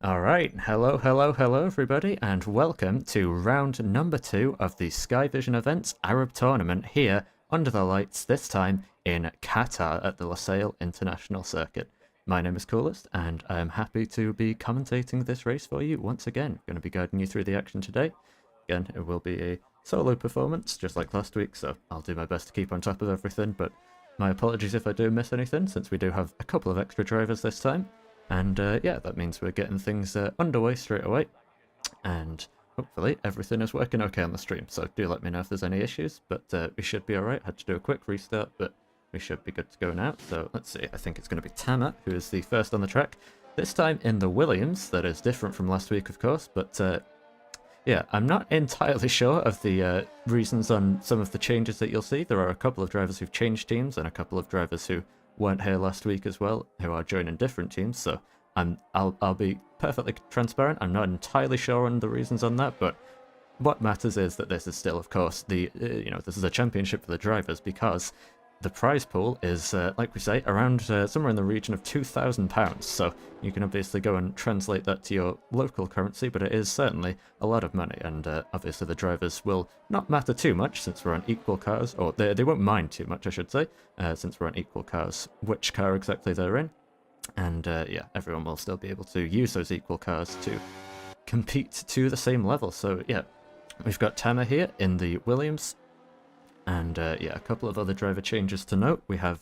Alright, hello everybody, and welcome to round number 2 of the SkyVision Events Arab Tournament here under the lights, this time in Qatar at the Lusail International Circuit. My name is Coolest, and I am happy to be commentating this race for you once again. Going to be guiding you through the action today. Again, it will be a solo performance, just like last week, so I'll do my best to keep on top of everything, but my apologies if I do miss anything, since we do have a couple of extra drivers this time. And yeah, that means we're getting things underway straight away. And hopefully everything is working okay on the stream. So do let me know if there's any issues, but we should be alright. Had to do a quick restart, but we should be good to go now. So let's see, I think it's going to be Tama, who is the first on the track. This time in the Williams, that is different from last week, of course, but yeah, I'm not entirely sure of the reasons on some of the changes that you'll see. There are a couple of drivers who've changed teams and a couple of drivers who weren't here last week as well, who are joining different teams, so I'll be perfectly transparent. I'm not entirely sure on the reasons on that, but what matters is that this is still, of course, the this is a championship for the drivers, because the prize pool is, like we say, around somewhere in the region of £2,000. So you can obviously go and translate that to your local currency, but it is certainly a lot of money. And obviously the drivers will not matter too much since we're on equal cars, or they won't mind too much, I should say, since we're on equal cars, which car exactly they're in. And yeah, everyone will still be able to use those equal cars to compete to the same level. So yeah, we've got Tama here in the Williams. And yeah, a couple of other driver changes to note. We have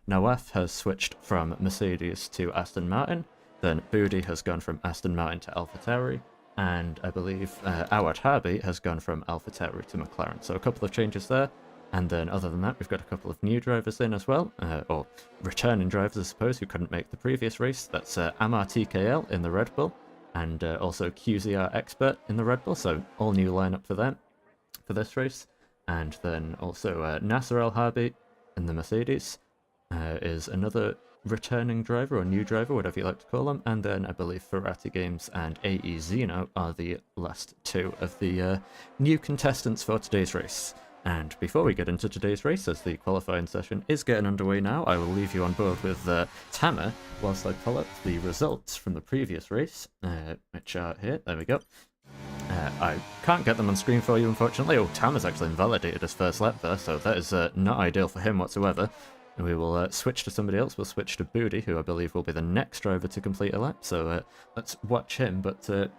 Nawaf has switched from Mercedes to Aston Martin, then Budi has gone from Aston Martin to AlphaTauri, and I believe Awad Harbi has gone from AlphaTauri to McLaren. So a couple of changes there, and then other than that, we've got a couple of new drivers in as well, or returning drivers, I suppose, who couldn't make the previous race. That's Amar TKL in the Red Bull, and also QZR Expert in the Red Bull, so all new lineup for them for this race. And then also Nasser Al Harbi in the Mercedes is another returning driver, or new driver, whatever you like to call them. And then I believe Ferrati Games and AE Zeno are the last two of the new contestants for today's race. And before we get into today's race, as the qualifying session is getting underway now, I will leave you on board with Tama whilst I pull up the results from the previous race, which are here. There we go. I can't get them on screen for you, unfortunately. Oh, Tama's actually invalidated his first lap there, so that is not ideal for him whatsoever. And we will switch to somebody else. We'll switch to Budi, who I believe will be the next driver to complete a lap, so let's watch him. But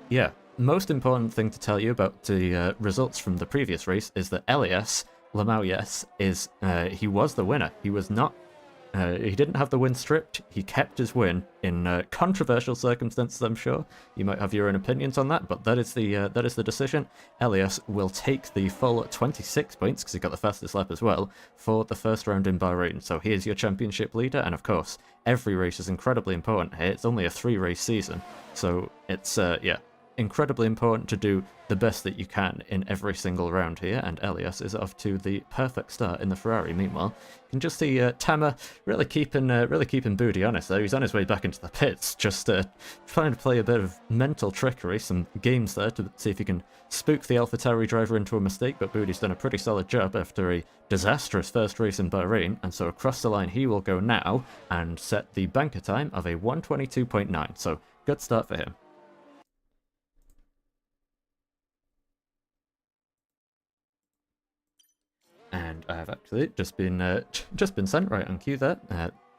yeah, most important thing to tell you about the results from the previous race is that Elias Lamauyes is, he was the winner. He was not he didn't have the win stripped. He kept his win in controversial circumstances, I'm sure. You might have your own opinions on that, but that is the decision. Elias will take the full 26 points, because he got the fastest lap as well, for the first round in Bahrain. So he is your championship leader, and of course, every race is incredibly important here. It's only a 3-race season, so it's, yeah, incredibly important to do the best that you can in every single round here, and Elias is off to the perfect start in the Ferrari. Meanwhile, you can just see Tama really keeping Budi honest there. He's on his way back into the pits, just trying to play a bit of mental trickery, some games there to see if he can spook the AlphaTauri driver into a mistake, but Budi's done a pretty solid job after a disastrous first race in Bahrain, and so across the line he will go now and set the banker time of a 1:22.9, so good start for him. And I have actually just been sent right on cue there.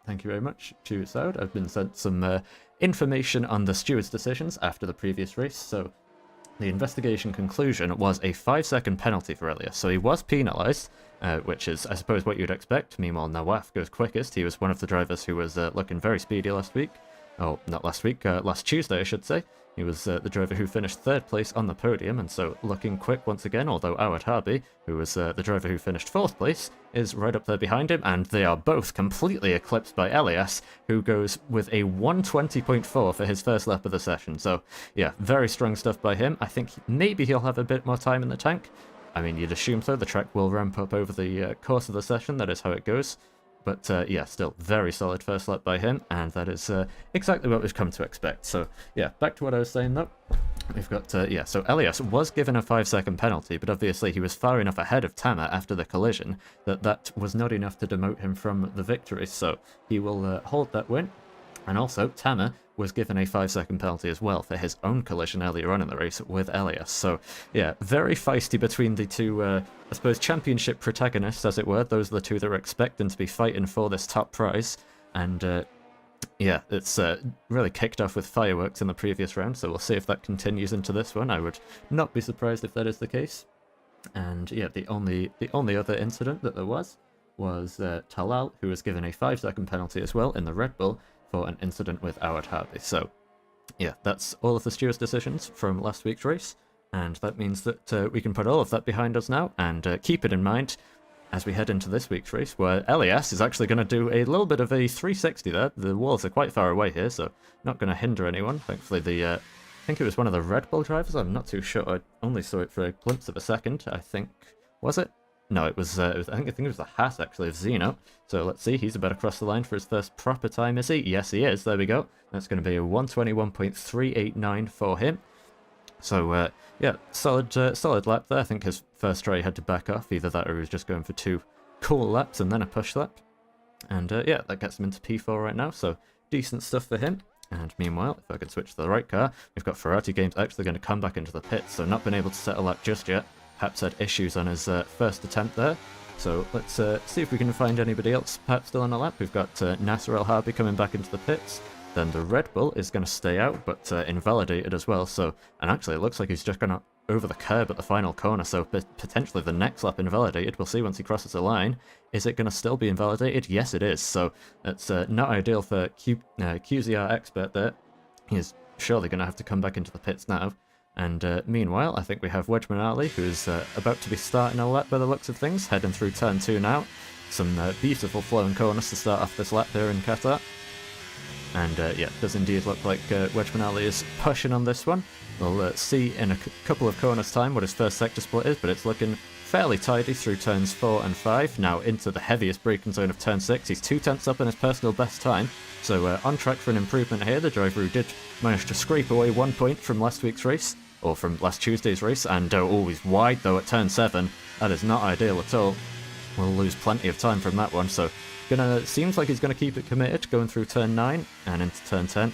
Thank you very much to Saud. I've been sent some information on the steward's decisions after the previous race. So the investigation conclusion was a 5-second penalty for Elias. So he was penalised, which is, I suppose, what you'd expect. Meanwhile, Nawaf goes quickest. He was one of the drivers who was looking very speedy last week. Oh, not last week, last Tuesday, I should say. He was the driver who finished 3rd place on the podium, and so looking quick once again, although Awad Harbi, who was the driver who finished 4th place, is right up there behind him, and they are both completely eclipsed by Elias, who goes with a 1:20.4 for his first lap of the session. So, yeah, very strong stuff by him. I think maybe he'll have a bit more time in the tank. I mean, you'd assume so. The track will ramp up over the course of the session. That is how it goes. But yeah, still very solid first lap by him, and that is exactly what we've come to expect. So yeah, back to what I was saying though. We've got, yeah, so Elias was given a 5-second penalty, but obviously he was far enough ahead of Tama after the collision that that was not enough to demote him from the victory. So he will hold that win. And also, Tamer was given a 5-second penalty as well for his own collision earlier on in the race with Elias. So, yeah, very feisty between the two, I suppose, championship protagonists, as it were. Those are the two that are expecting to be fighting for this top prize. And, yeah, it's really kicked off with fireworks in the previous round, so we'll see if that continues into this one. I would not be surprised if that is the case. And, yeah, the only other incident that there was Talal, who was given a 5-second penalty as well in the Red Bull for an incident with Awad Harbi. So, yeah, that's all of the stewards' decisions from last week's race, and that means that we can put all of that behind us now, and keep it in mind as we head into this week's race, where Elias is actually going to do a little bit of a 360 there. The walls are quite far away here, so not going to hinder anyone. Thankfully, I think it was one of the Red Bull drivers, I'm not too sure, I only saw it for a glimpse of a second, I think. Was it? No, it was I think it was the hat, actually, of Zeno. So let's see, he's about to cross the line for his first proper time, is he? Yes, he is. There we go. That's going to be a 121.389 for him. So, yeah, solid lap there. I think his first try he had to back off. Either that or he was just going for 2 cool laps and then a push lap. And, yeah, that gets him into P4 right now, so decent stuff for him. And meanwhile, if I can switch to the right car, we've got Ferrati Games actually going to come back into the pits, so not been able to set a lap just yet. Perhaps had issues on his first attempt there. So let's see if we can find anybody else perhaps still on a lap. We've got Nasser El Harbi coming back into the pits. Then the Red Bull is going to stay out, but invalidated as well. So, and actually it looks like he's just gone over the curb at the final corner, so potentially the next lap invalidated. We'll see once he crosses the line. Is it going to still be invalidated? Yes, it is. So that's not ideal for QZR Expert there. He's surely going to have to come back into the pits now. And meanwhile, I think we have Wedgman Ali, who's about to be starting a lap by the looks of things, heading through turn 2 now. Some beautiful flowing corners to start off this lap here in Qatar. And yeah, it does indeed look like Wedgman Ali is pushing on this one. We'll see in a couple of corners' time what his first sector split is, but it's looking fairly tidy through turns 4 and 5. Now into the heaviest braking zone of turn 6. He's 2 tenths up in his personal best time. So on track for an improvement here. The driver who did manage to scrape away 1 point from last week's race, or from last Tuesday's race, and always wide though at turn 7. That is not ideal at all. We'll lose plenty of time from that one, so seems like he's going to keep it committed, going through turn 9 and into turn 10.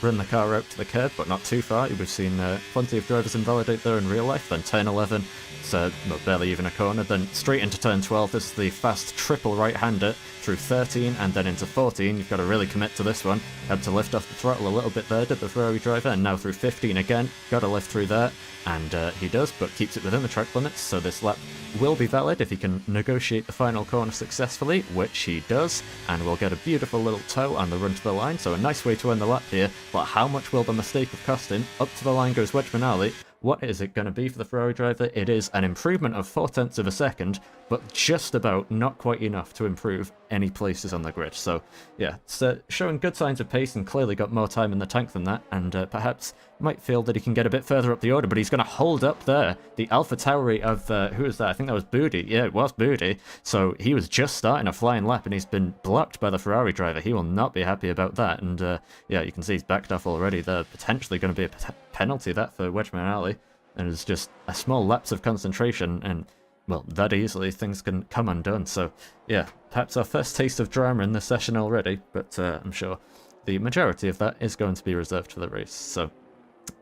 Run the car out to the curb, but not too far. We've seen plenty of drivers invalidate there in real life. Then turn 11, so well, barely even a corner. Then straight into turn 12, this is the fast triple right-hander through 13 and then into 14. You've got to really commit to this one. Had to lift off the throttle a little bit there, did the Ferrari driver, and now through 15 again. Got to lift through there, and he does, but keeps it within the track limits, so this lap will be valid if he can negotiate the final corner successfully, which he does, and we'll get a beautiful little toe on the run to the line, so a nice way to end the lap here. But how much will the mistake have cost him? Up to the line goes Wedgman Ali. What is it going to be for the Ferrari driver? It is an improvement of 4 tenths of a second, but just about not quite enough to improve any places on the grid. So, yeah, it's showing good signs of pace and clearly got more time in the tank than that, and perhaps might feel that he can get a bit further up the order, but he's going to hold up there. The Alpha Tauri of, who was that? I think that was Budi. Yeah, it was Budi. So he was just starting a flying lap, and he's been blocked by the Ferrari driver. He will not be happy about that, and yeah, you can see he's backed off already. There potentially going to be a penalty that for Wedgman Ali, and it's just a small lapse of concentration, and well, that easily things can come undone. So yeah, perhaps our first taste of drama in this session already, but I'm sure the majority of that is going to be reserved for the race. So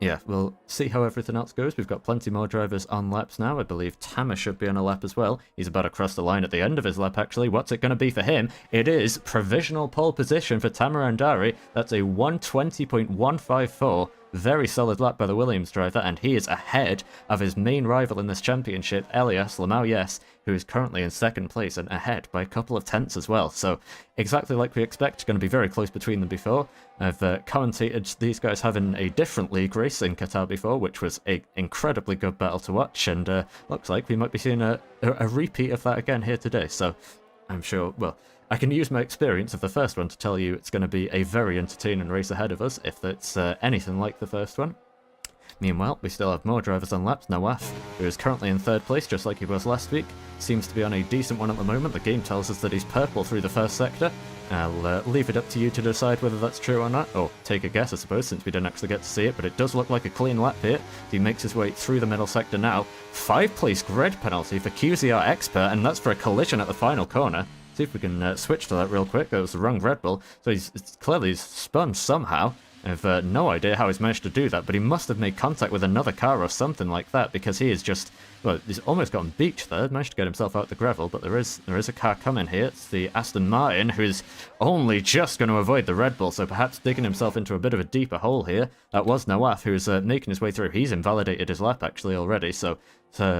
yeah, we'll see how everything else goes. We've got plenty more drivers on laps now. I believe Tamer should be on a lap as well. He's about to cross the line at the end of his lap, actually. What's it going to be for him? It is provisional pole position for Tamer Andari. That's a 120.154. Very solid lap by the Williams driver, and he is ahead of his main rival in this championship, Elias Lamau, who is currently in second place and ahead by a couple of tenths as well. So exactly like we expect, going to be very close between them before. I've commentated these guys having a different league race in Qatar before, which was an incredibly good battle to watch, and looks like we might be seeing a repeat of that again here today. So I'm sure, well, I can use my experience of the first one to tell you it's going to be a very entertaining race ahead of us if it's anything like the first one. Meanwhile, we still have more drivers on laps. Nawaf, who is currently in third place just like he was last week, seems to be on a decent one at the moment. The game tells us that he's purple through the first sector. I'll leave it up to you to decide whether that's true or not, or take a guess I suppose, since we didn't actually get to see it, but it does look like a clean lap here. He makes his way through the middle sector now. 5 place grid penalty for QZR Expert, and that's for a collision at the final corner. See if we can switch to that real quick. That was the wrong Red Bull. So he's clearly spun somehow. I've no idea how he's managed to do that, but he must have made contact with another car or something like that, because he is just, well, he's almost gotten beached there, managed to get himself out the gravel, but there is a car coming here. It's the Aston Martin, who's only just going to avoid the Red Bull, so perhaps digging himself into a bit of a deeper hole here. That was Nawaf, who's making his way through. He's invalidated his lap, actually, already, so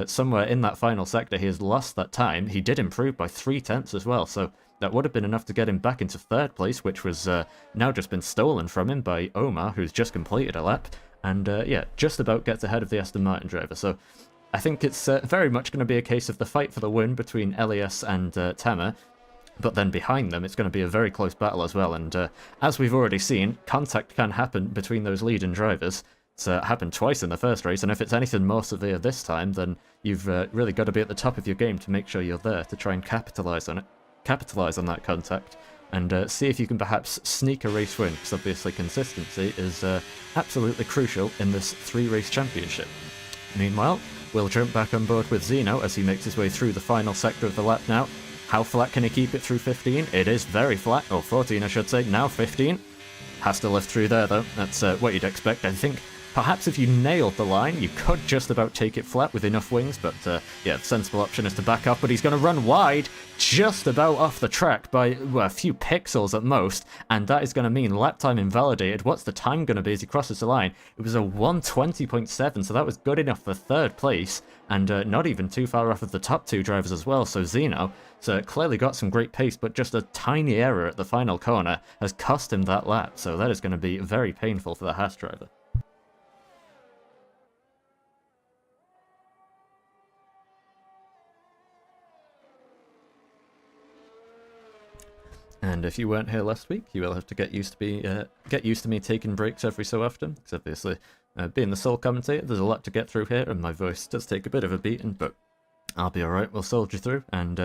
somewhere in that final sector he has lost that time. He did improve by 3/10 as well, so that would have been enough to get him back into third place, which was now just been stolen from him by Omar, who's just completed a lap, and yeah, just about gets ahead of the Aston Martin driver. So I think it's very much going to be a case of the fight for the win between Elias and Tamer, but then behind them it's going to be a very close battle as well, and as we've already seen, contact can happen between those leading drivers. It's happened twice in the first race, and if it's anything more severe this time, then you've really got to be at the top of your game to make sure you're there to try and capitalise on that contact, and see if you can perhaps sneak a race win, because obviously consistency is absolutely crucial in this 3-race championship. Meanwhile, we'll jump back on board with Zeno as he makes his way through the final sector of the lap now. How flat can he keep it through 15? It is very flat, or 14 I should say, now 15. Has to lift through there though, that's what you'd expect. I think perhaps if you nailed the line, you could just about take it flat with enough wings, but yeah, the sensible option is to back off, but he's going to run wide, just about off the track by well, a few pixels at most, and that is going to mean lap time invalidated. What's the time going to be as he crosses the line? It was a 1:20.7, so that was good enough for third place, and not even too far off of the top 2 drivers as well, so Zeno clearly got some great pace, but just a tiny error at the final corner has cost him that lap, so that is going to be very painful for the Haas driver. And if you weren't here last week, you will have to get used to me taking breaks every so often, because obviously, being the sole commentator, there's a lot to get through here, and my voice does take a bit of a beating, but I'll be alright, we'll soldier through, and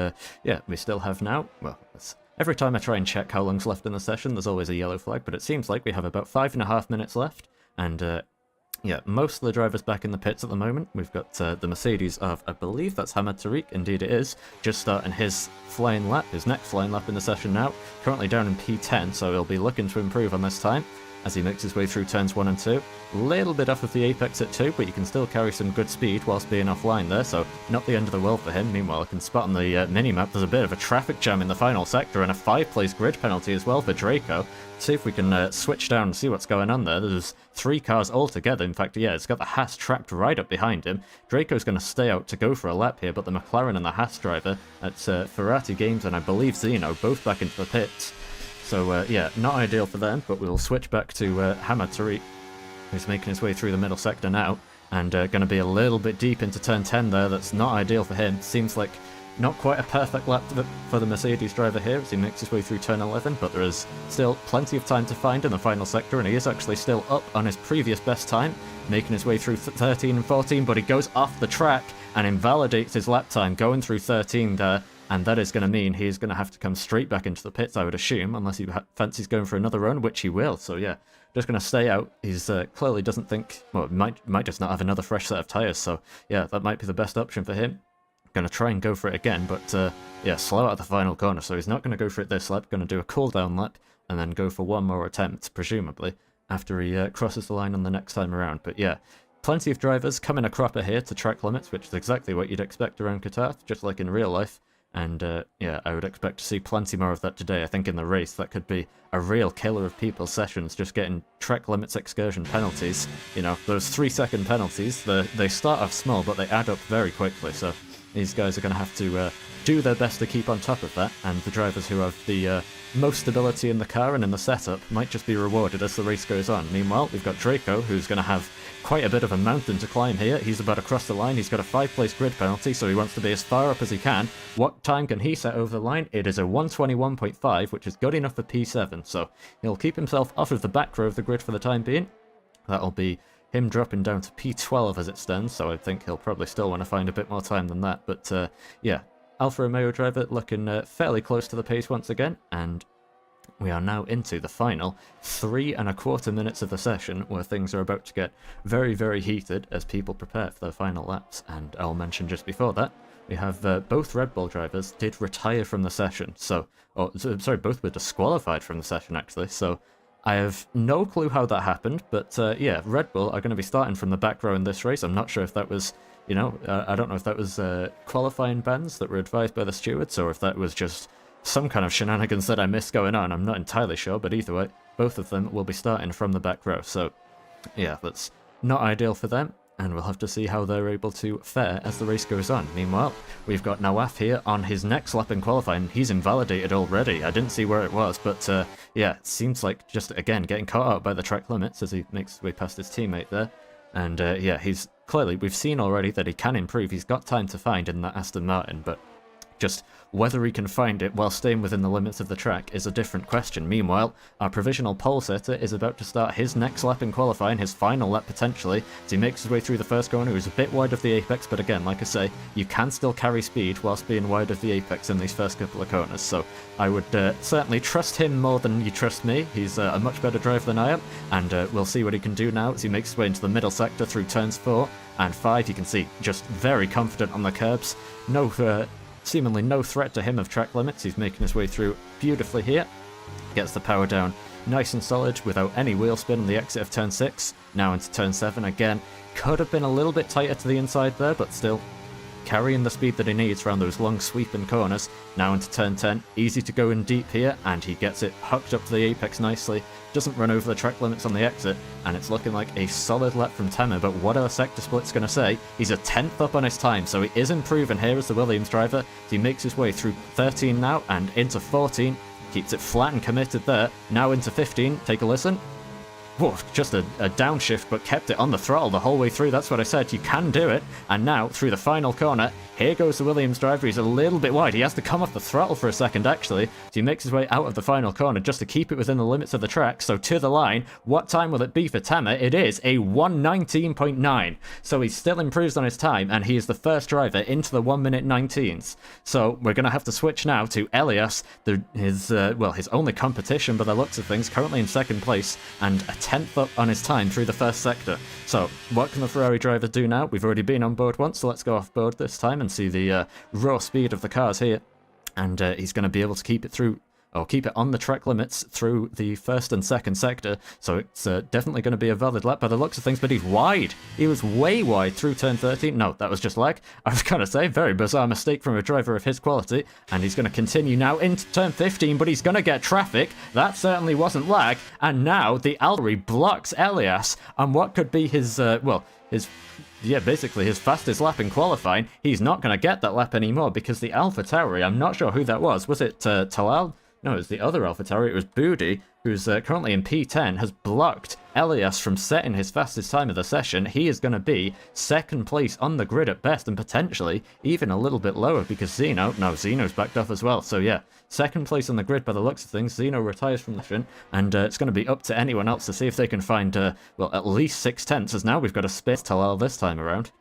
yeah, we still have now, well, every time I try and check how long's left in the session, there's always a yellow flag, but it seems like we have about 5.5 minutes left, and yeah, most of the drivers back in the pits at the moment. We've got the Mercedes of, I believe that's Hamad Tariq, indeed it is, just starting his flying lap, his next flying lap in the session now, currently down in P10, so he'll be looking to improve on this time as he makes his way through turns 1 and 2. Little bit off of the apex at 2, but you can still carry some good speed whilst being offline there, so not the end of the world for him. Meanwhile, I can spot on the mini-map there's a bit of a traffic jam in the final sector and a 5-place grid penalty as well for Draco. See if we can switch down and see what's going on there. There's 3 cars altogether. In fact, yeah, it's got the Haas trapped right up behind him. Draco's going to stay out to go for a lap here, but the McLaren and the Haas driver at Ferrati Games and I believe Zeno both back into the pits. So yeah, not ideal for them, but we'll switch back to Hamad Tariq, who's making his way through the middle sector now, and going to be a little bit deep into turn 10 there. That's not ideal for him. Seems like not quite a perfect lap for the Mercedes driver here as he makes his way through turn 11, but there is still plenty of time to find in the final sector, and he is actually still up on his previous best time, making his way through 13 and 14, but he goes off the track and invalidates his lap time going through 13 there, and that is going to mean he's going to have to come straight back into the pits, I would assume, unless he fancies going for another run, which he will, so yeah, just going to stay out. He's clearly doesn't think, well, might just not have another fresh set of tyres, so yeah, that might be the best option for him. Going to try and go for it again, but yeah, slow out the final corner, so he's not going to go for it this lap, going to do a cool-down lap, and then go for one more attempt, presumably, after he crosses the line on the next time around. But yeah, plenty of drivers coming a cropper here to track limits, which is exactly what you'd expect around Qatar, just like in real life, and yeah, I would expect to see plenty more of that today. I think in the race, that could be a real killer of people's sessions, just getting track limits excursion penalties. You know, those 3-second penalties, they start off small, but they add up very quickly, so these guys are going to have to do their best to keep on top of that, and the drivers who have the most stability in the car and in the setup might just be rewarded as the race goes on. Meanwhile, we've got Draco, who's going to have quite a bit of a mountain to climb here. He's about to cross the line. He's got a 5-place grid penalty, so he wants to be as far up as he can. What time can he set over the line? It is a 1:21.5, which is good enough for P7, so he'll keep himself off of the back row of the grid for the time being. That'll be him dropping down to P12 as it stands, so I think he'll probably still want to find a bit more time than that. But yeah, Alfa Romeo driver looking fairly close to the pace once again, and we are now into the final 3.25 minutes of the session, where things are about to get very, very heated as people prepare for their final laps. And I'll mention just before that, we have both Red Bull drivers did retire from the session, sorry, both were disqualified from the session, actually, so I have no clue how that happened, but yeah, Red Bull are going to be starting from the back row in this race. I'm not sure if that was, I don't know if that was qualifying bans that were advised by the stewards, or if that was just some kind of shenanigans that I missed going on. I'm not entirely sure, but either way, both of them will be starting from the back row, so yeah, that's not ideal for them, and we'll have to see how they're able to fare as the race goes on. Meanwhile, we've got Nawaf here on his next lap in qualifying. He's invalidated already. I didn't see where it was, but yeah, it seems like just, again, getting caught out by the track limits as he makes his way past his teammate there. And yeah, he's clearly, we've seen already that he can improve. He's got time to find in that Aston Martin, but just whether he can find it while staying within the limits of the track is a different question. Meanwhile, our provisional pole setter is about to start his next lap in qualifying, his final lap potentially, as he makes his way through the first corner. He was a bit wide of the apex, but again, like I say, you can still carry speed whilst being wide of the apex in these first couple of corners, so I would certainly trust him more than you trust me. He's a much better driver than I am, and we'll see what he can do now as he makes his way into the middle sector through turns 4 and 5. You can see just very confident on the curbs. Seemingly no threat to him of track limits. He's making his way through beautifully here. Gets the power down nice and solid without any wheel spin on the exit of turn 6. Now into turn 7 again. Could have been a little bit tighter to the inside there, but still carrying the speed that he needs around those long sweeping corners. Now into turn 10. Easy to go in deep here, and he gets it hooked up to the apex nicely. Doesn't run over the track limits on the exit, and it's looking like a solid lap from Temmer, but what are sector split's going to say? He's a 10th up on his time, so he is improving here as the Williams driver. He makes his way through 13 now and into 14. Keeps it flat and committed there. Now into 15. Take a listen. Whoa, just a downshift, but kept it on the throttle the whole way through. That's what I said. You can do it. And now, through the final corner, here goes the Williams driver. He's a little bit wide. He has to come off the throttle for a second, actually. So he makes his way out of the final corner just to keep it within the limits of the track. So to the line, what time will it be for Temmer? It is a 1:19.9. So he still improves on his time, and he is the first driver into the 1:19 19s. So we're going to have to switch now to Elias, his only competition by the looks of things, currently in second place, and a 10th up on his time through the first sector. So what can the Ferrari driver do now? We've already been on board once, so let's go off board this time and see the raw speed of the cars here. And he's going to be able to keep it through, or keep it on the track limits through the first and second sector. So it's definitely going to be a valid lap by the looks of things, but he's wide. He was way wide through turn 13. No, that was just lag. I was going to say, very bizarre mistake from a driver of his quality. And he's going to continue now into turn 15, but he's going to get traffic. That certainly wasn't lag. And now the AlphaTauri blocks Elias on what could be basically his fastest lap in qualifying. He's not going to get that lap anymore because the AlphaTauri, I'm not sure who that was. Was it Talal? No, it was the other AlphaTauri. It was Budi, who's currently in P10, has blocked Elias from setting his fastest time of the session. He is going to be second place on the grid at best, and potentially even a little bit lower because Zeno's backed off as well. So yeah, second place on the grid by the looks of things. Zeno retires from the session, and it's going to be up to anyone else to see if they can find, at least 6/10, as now we've got a space Talal this time around.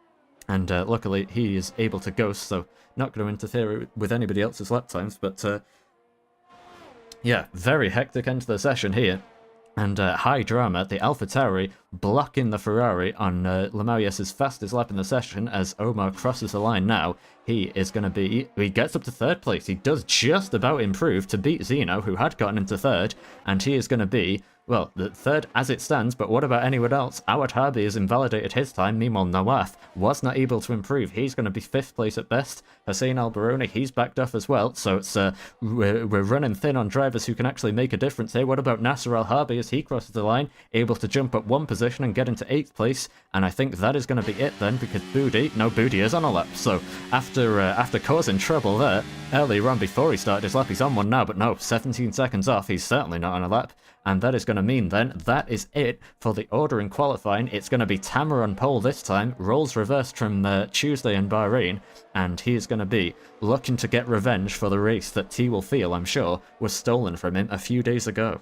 And luckily he is able to ghost, so not going to interfere with anybody else's lap times, but yeah, very hectic end to the session here. And high drama, the AlphaTauri blocking the Ferrari on Lamaurias' fastest lap in the session as Omar crosses the line now. He gets up to third place. He does just about improve to beat Zeno, who had gotten into third, and he is going to be, well, the third as it stands, but what about anyone else? Awad Harbi has invalidated his time. Meanwhile, Nawaf was not able to improve. He's going to be fifth place at best. Hussein Albaroni, he's backed off as well. So it's we're running thin on drivers who can actually make a difference here. What about Nasser Al-Harbi as he crosses the line, able to jump up one position and get into 8th place? And I think that is going to be it then, because Budi is on a lap. So after causing trouble there earlier on before he started his lap, he's on one now, but no, 17 seconds off. He's certainly not on a lap. And that is going to mean then that is it for the order in qualifying. It's going to be Tamer on pole this time, roles reversed from Tuesday in Bahrain, and he is going to be looking to get revenge for the race that he will feel, I'm sure, was stolen from him a few days ago.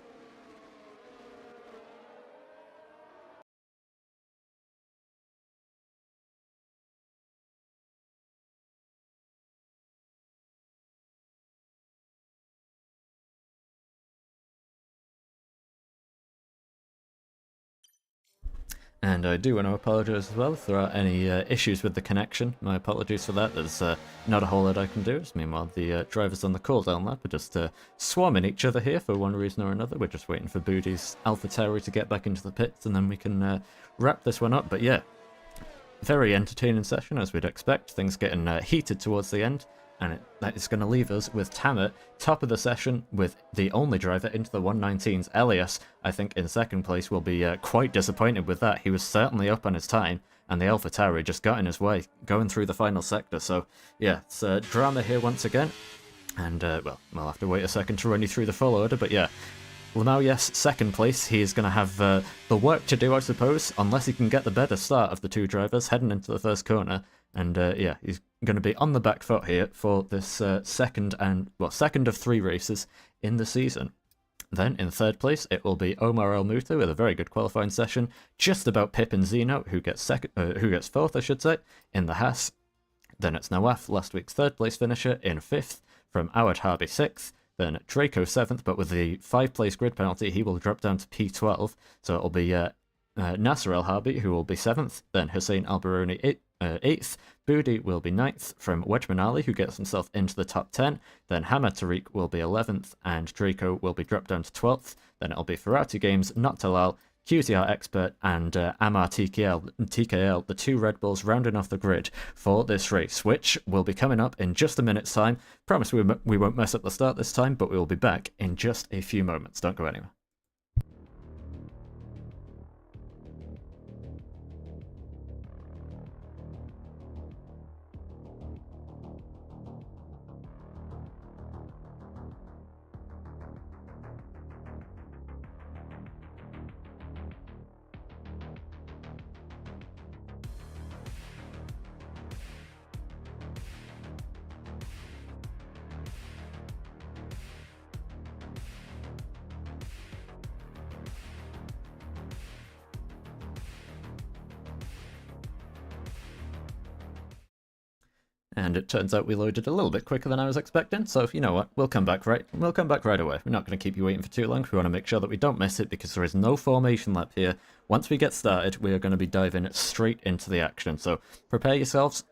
And I do want to apologise as well if there are any issues with the connection. My apologies for that. There's not a whole lot I can do. Meanwhile, the drivers on the cooldown lap are just swarming each other here for one reason or another. We're just waiting for Boody's AlphaTauri to get back into the pits, and then we can wrap this one up. But yeah, very entertaining session as we'd expect. Things getting heated towards the end. And that is going to leave us with Tamet, top of the session, with the only driver into the 119s. Elias, I think, in second place, will be quite disappointed with that. He was certainly up on his time, and the AlphaTauri just got in his way, going through the final sector. So, yeah, it's drama here once again. And, well, we'll have to wait a second to run you through the full order, but yeah. Lamau, yes, second place. He is going to have the work to do, I suppose, unless he can get the better start of the two drivers heading into the first corner. And yeah, he's going to be on the back foot here for this second of 3 races in the season. Then in third place, it will be Omar El Mouta with a very good qualifying session, just about Pip and Zeno, who gets fourth, I should say, in the Haas. Then it's Nawaf, last week's third place finisher, in fifth, from Awad Harbi 6th. Then Draco 7th, but with the 5-place grid penalty, he will drop down to P12. So it'll be Nasser El Harbi, who will be 7th. Then Hussein Al Baroni 8th. Boody will be 9th from Wedgman Ali, who gets himself into the top 10. Then Hamad Tariq will be 11th, and Draco will be dropped down to 12th. Then it'll be Ferrati Games, Not Talal, QZR Expert, and Amar TKL, the 2 Red Bulls rounding off the grid for this race, which will be coming up in just a minute's time. Promise we won't mess up the start this time, but we will be back in just a few moments. Don't go anywhere. And it turns out we loaded a little bit quicker than I was expecting, so you know what, we'll come back right away. We're not going to keep you waiting for too long. We want to make sure that we don't miss it, because there is no formation lap here. Once we get started, we are going to be diving straight into the action, so prepare yourselves.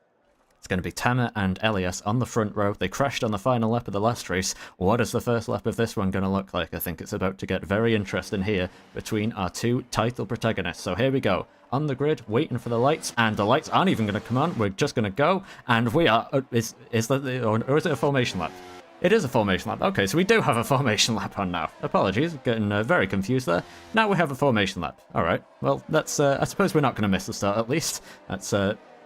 It's going to be Tamet and Elias on the front row. They crashed on the final lap of the last race. What is the first lap of this one going to look like? I think it's about to get very interesting here between our 2 title protagonists. So here we go. On the grid, waiting for the lights, and the lights aren't even going to come on. We're just going to go, and we are... or is it a formation lap? It is a formation lap. Okay, so we do have a formation lap on now. Apologies, getting very confused there. Now we have a formation lap. All right, well, that's... I suppose we're not going to miss the start, at least. That's...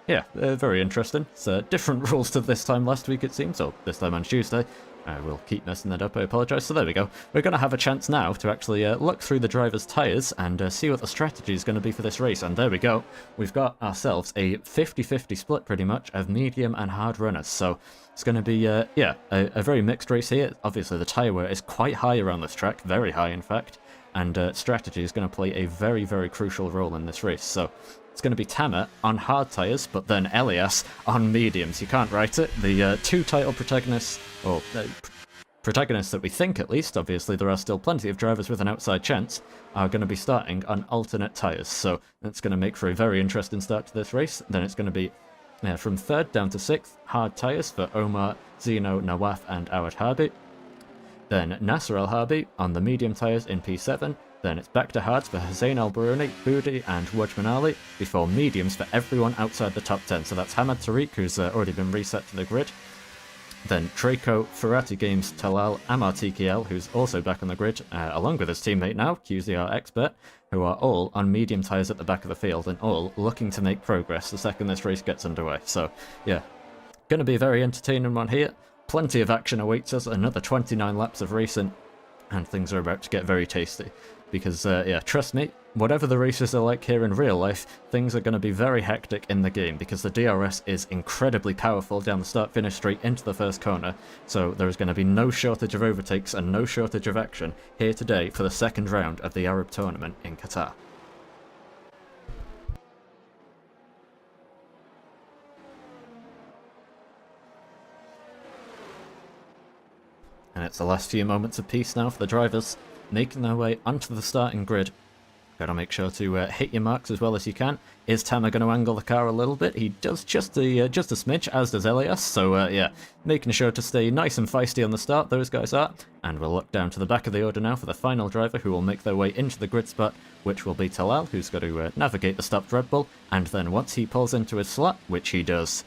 yeah, very interesting. It's different rules to this time last week, it seems, or this time on Tuesday. I will keep messing that up, I apologise. So there we go. We're going to have a chance now to actually look through the driver's tyres and see what the strategy is going to be for this race. And there we go. We've got ourselves a 50-50 split, pretty much, of medium and hard runners. So it's going to be, yeah, a very mixed race here. Obviously, the tyre wear is quite high around this track, very high, in fact. And strategy is going to play a very, very crucial role in this race. So it's going to be Tamet on hard tyres, but then Elias on mediums. You can't write it. The 2 title protagonists, or protagonists that we think at least, obviously there are still plenty of drivers with an outside chance, are going to be starting on alternate tyres. So that's going to make for a very interesting start to this race. Then it's going to be from 3rd down to 6th, hard tyres for Omar, Zeno, Nawaf and Awad Harbi. Then Nasser El Harbi on the medium tyres in P7. Then it's back to hards for Hussein Al Baroni, Boody and Wajman Ali, before mediums for everyone outside the top 10. So that's Hamad Tariq, who's already been reset to the grid. Then Draco, Ferrati Games, Talal, Amar TKL, who's also back on the grid, along with his teammate now, QZR Expert, who are all on medium tyres at the back of the field and all looking to make progress the second this race gets underway. So, yeah, going to be a very entertaining one here. Plenty of action awaits us, another 29 laps of racing, and things are about to get very tasty. Because, yeah, trust me, whatever the races are like here in real life, things are going to be very hectic in the game, because the DRS is incredibly powerful down the start-finish straight into the first corner, so there is going to be no shortage of overtakes and no shortage of action here today for the second round of the Arab tournament in Qatar. And it's the last few moments of peace now for the drivers, making their way onto the starting grid. Gotta make sure to hit your marks as well as you can. Is Tamer going to angle the car a little bit? He does just a smidge, as does Elias. So yeah, making sure to stay nice and feisty on the start, those guys are. And we'll look down to the back of the order now for the final driver who will make their way into the grid spot, which will be Talal, who's got to navigate the stopped Red Bull. And then once he pulls into his slot, which he does,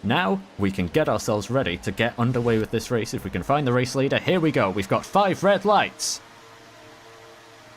now we can get ourselves ready to get underway with this race. If we can find the race leader, here we go. We've got 5 red lights.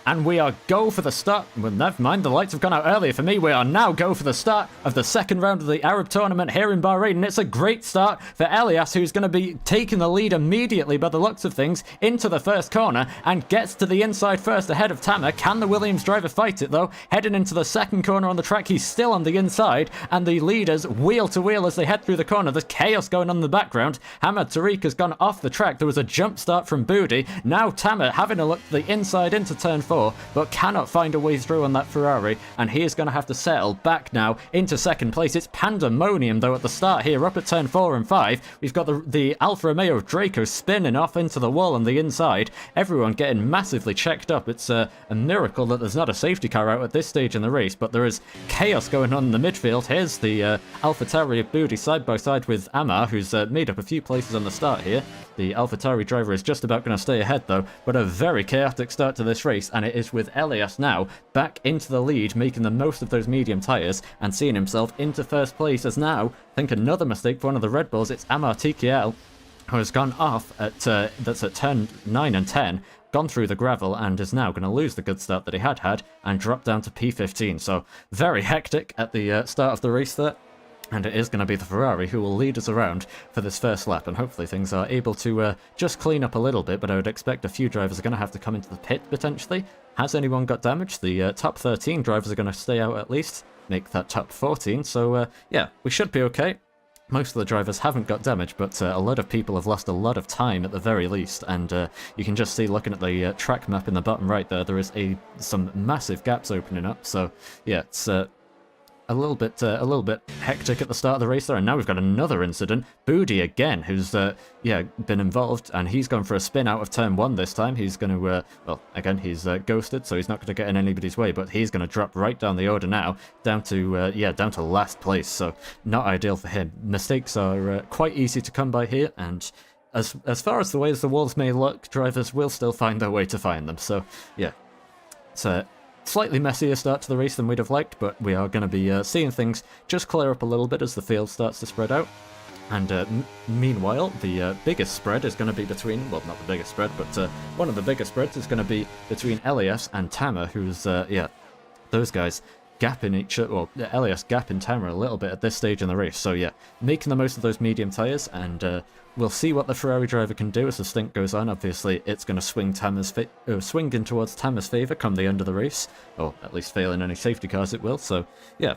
And we are go for the start. Well, never mind, the lights have gone out earlier for me. We are now go for the start of the second round of the Arab tournament here in Bahrain. And it's a great start for Elias, who's going to be taking the lead immediately by the looks of things into the first corner and gets to the inside first ahead of Tamer. Can the Williams driver fight it though? Heading into the second corner on the track, he's still on the inside. And the leaders wheel to wheel as they head through the corner. There's chaos going on in the background. Hamad Tariq has gone off the track. There was a jump start from Budi. Now Tamer having a look to the inside into turn 4. But cannot find a way through on that Ferrari, and he is going to have to settle back now into second place. It's pandemonium though at the start here, up at turn 4 and 5. We've got the Alfa Romeo of Draco spinning off into the wall on the inside. Everyone getting massively checked up. It's a miracle that there's not a safety car out at this stage in the race, but there is chaos going on in the midfield. Here's the AlphaTauri of Budi side by side with Amar, who's made up a few places on the start here. The AlphaTauri driver is just about going to stay ahead though, but a very chaotic start to this race, and it is with Elias now back into the lead, making the most of those medium tyres and seeing himself into first place. As now, I think another mistake for one of the Red Bulls. It's Amar TKL who has gone off at that's at turn 9 and 10, gone through the gravel, and is now going to lose the good start that he had and drop down to P15. So very hectic at the start of the race there. And it is going to be the Ferrari who will lead us around for this first lap, and hopefully things are able to just clean up a little bit, but I would expect a few drivers are going to have to come into the pit potentially. Has anyone got damaged? The top 13 drivers are going to stay out at least, make that top 14, so yeah, we should be okay. Most of the drivers haven't got damage, but a lot of people have lost a lot of time at the very least, and you can just see, looking at the track map in the bottom right there is some massive gaps opening up, so yeah, it's a little bit hectic at the start of the race there, and now we've got another incident. Budi again, who's yeah, been involved, and he's gone for a spin out of turn 1 this time. He's going to well, again, he's ghosted, so he's not going to get in anybody's way, but he's going to drop right down the order now, down to yeah, down to last place. So not ideal for him. Mistakes are quite easy to come by here, and as far as the ways the walls may look, drivers will still find their way to find them. So yeah, it's slightly messier start to the race than we'd have liked, but we are going to be seeing things just clear up a little bit as the field starts to spread out. And meanwhile, the biggest spread is going to be between, well, not the biggest spread, but one of the biggest spreads is going to be between Elias and Tamer, who's, yeah, those guys gapping each other, well, Elias gapping Tamer a little bit at this stage in the race. So yeah, making the most of those medium tyres, and we'll see what the Ferrari driver can do as the stint goes on. Obviously, it's going to swing in towards Tamer's favour come the end of the race, or at least failing any safety cars it will. So yeah,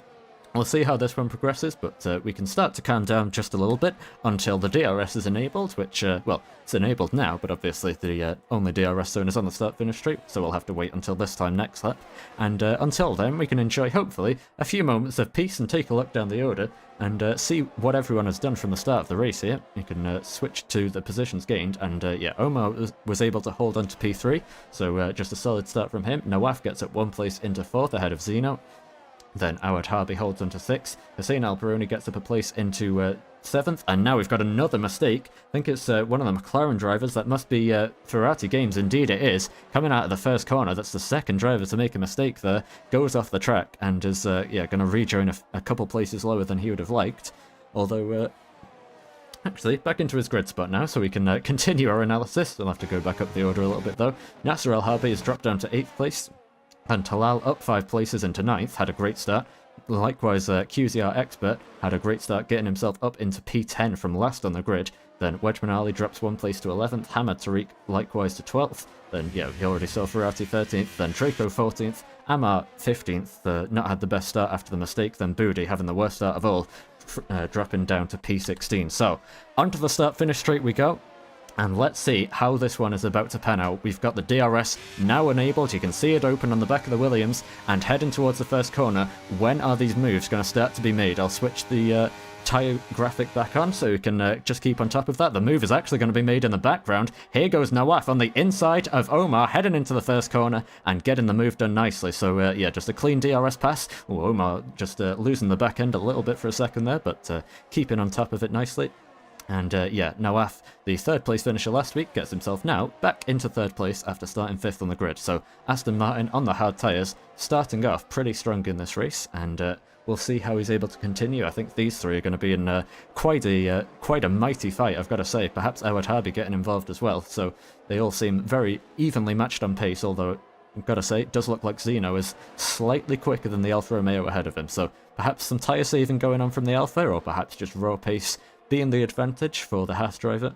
we'll see how this one progresses, but we can start to calm down just a little bit until the DRS is enabled, which, well, it's enabled now, but obviously the only DRS zone is on the start-finish straight, so we'll have to wait until this time next lap. And until then, we can enjoy, hopefully, a few moments of peace and take a look down the order and see what everyone has done from the start of the race here. You can switch to the positions gained, and yeah, Omar was able to hold on to P3, so just a solid start from him. Nawaf gets at 1 place into 4th ahead of Zeno. Then Awad Harbi holds on to 6th. Hussein Alperoni gets up a place into 7th. And now we've got another mistake. I think it's one of the McLaren drivers. That must be Ferrati Games. Indeed it is. Coming out of the first corner, that's the second driver to make a mistake there. Goes off the track and is yeah, going to rejoin a couple places lower than he would have liked. Although, actually, back into his grid spot now, so we can continue our analysis. We'll have to go back up the order a little bit, though. Nasser El Harbi has dropped down to 8th place. And Talal up 5 places into 9th, had a great start. Likewise, QZR Expert had a great start, getting himself up into P10 from last on the grid. Then Wedgman Ali drops 1 place to 11th, Hamad Tariq likewise to 12th. Then, yeah, we already saw Ferrati 13th, then Draco 14th, Amar 15th, not had the best start after the mistake, then Budi having the worst start of all, dropping down to P16. So, onto the start-finish straight we go. And let's see how this one is about to pan out. We've got the DRS now enabled. You can see it open on the back of the Williams and heading towards the first corner. When are these moves going to start to be made? I'll switch the tyre graphic back on so we can just keep on top of that. The move is actually going to be made in the background. Here goes Nawaf on the inside of Omar, heading into the first corner and getting the move done nicely. So yeah, just a clean DRS pass. Ooh, Omar just losing the back end a little bit for a second there, but keeping on top of it nicely. And yeah, Nawaf, the third place finisher last week, gets himself now back into third place after starting 5th on the grid. So Aston Martin on the hard tyres, starting off pretty strong in this race, and we'll see how he's able to continue. I think these three are going to be in quite a mighty fight, I've got to say. Perhaps Awad Harbi getting involved as well. So they all seem very evenly matched on pace, although I've got to say, it does look like Zeno is slightly quicker than the Alfa Romeo ahead of him. So perhaps some tyre saving going on from the Alfa, or perhaps just raw pace being the advantage for the Haas driver.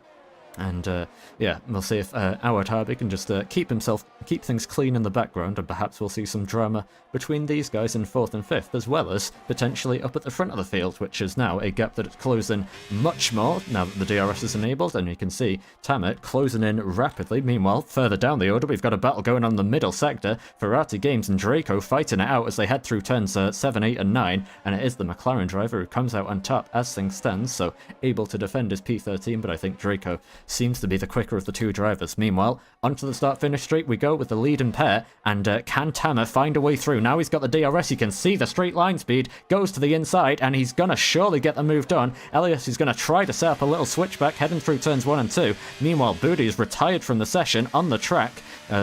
And yeah, we'll see if Awad Harbi can just keep things clean in the background, and perhaps we'll see some drama between these guys in 4th and 5th, as well as potentially up at the front of the field, which is now a gap that it's closing much more now that the DRS is enabled, and you can see Tamet closing in rapidly. Meanwhile, further down the order, we've got a battle going on in the middle sector. Ferrari Games and Draco fighting it out as they head through turns 7, 8 and 9, and it is the McLaren driver who comes out on top as things stand, so able to defend his P13, but I think Draco seems to be the quicker of the two drivers. Meanwhile, onto the start-finish straight we go with the lead-in pair, and can Tamer find a way through? Now he's got the DRS, you can see the straight line speed, goes to the inside, and he's going to surely get the move done. Elias is going to try to set up a little switchback heading through turns 1 and 2. Meanwhile, Booty is retired from the session on the track,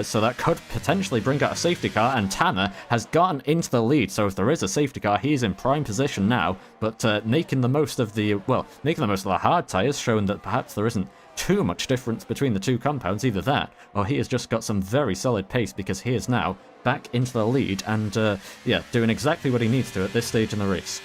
so that could potentially bring out a safety car, and Tamer has gotten into the lead, so if there is a safety car, he's in prime position now, but making the most of the hard tyres, showing that perhaps there isn't too much difference between the two compounds, either that, or he has just got some very solid pace, because he is now back into the lead, and yeah, doing exactly what he needs to at this stage in the race.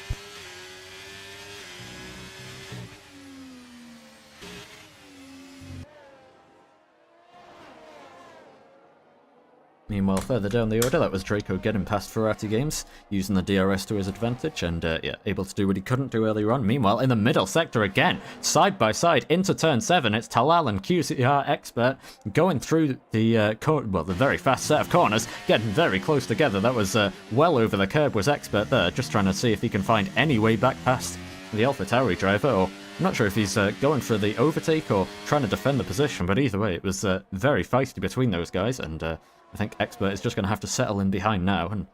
Meanwhile, further down the order, that was Draco getting past Ferrari Games, using the DRS to his advantage, and yeah, able to do what he couldn't do earlier on. Meanwhile, in the middle sector again, side by side into turn 7, it's Talal and QCR Expert going through the the very fast set of corners, getting very close together. That was well over the curb was Expert there, just trying to see if he can find any way back past the AlphaTauri driver, or I'm not sure if he's going for the overtake or trying to defend the position, but either way, it was very feisty between those guys, and I think Expert is just going to have to settle in behind now and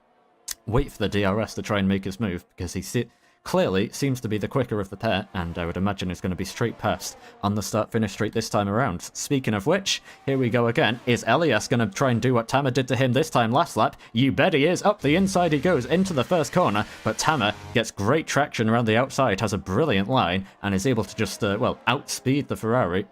wait for the DRS to try and make his move, because he clearly seems to be the quicker of the pair, and I would imagine he's going to be straight past on the start-finish straight this time around. Speaking of which, here we go again. Is Elias going to try and do what Tamer did to him this time last lap? You bet he is. Up the inside he goes into the first corner, but Tamer gets great traction around the outside, has a brilliant line, and is able to just, outspeed the Ferrari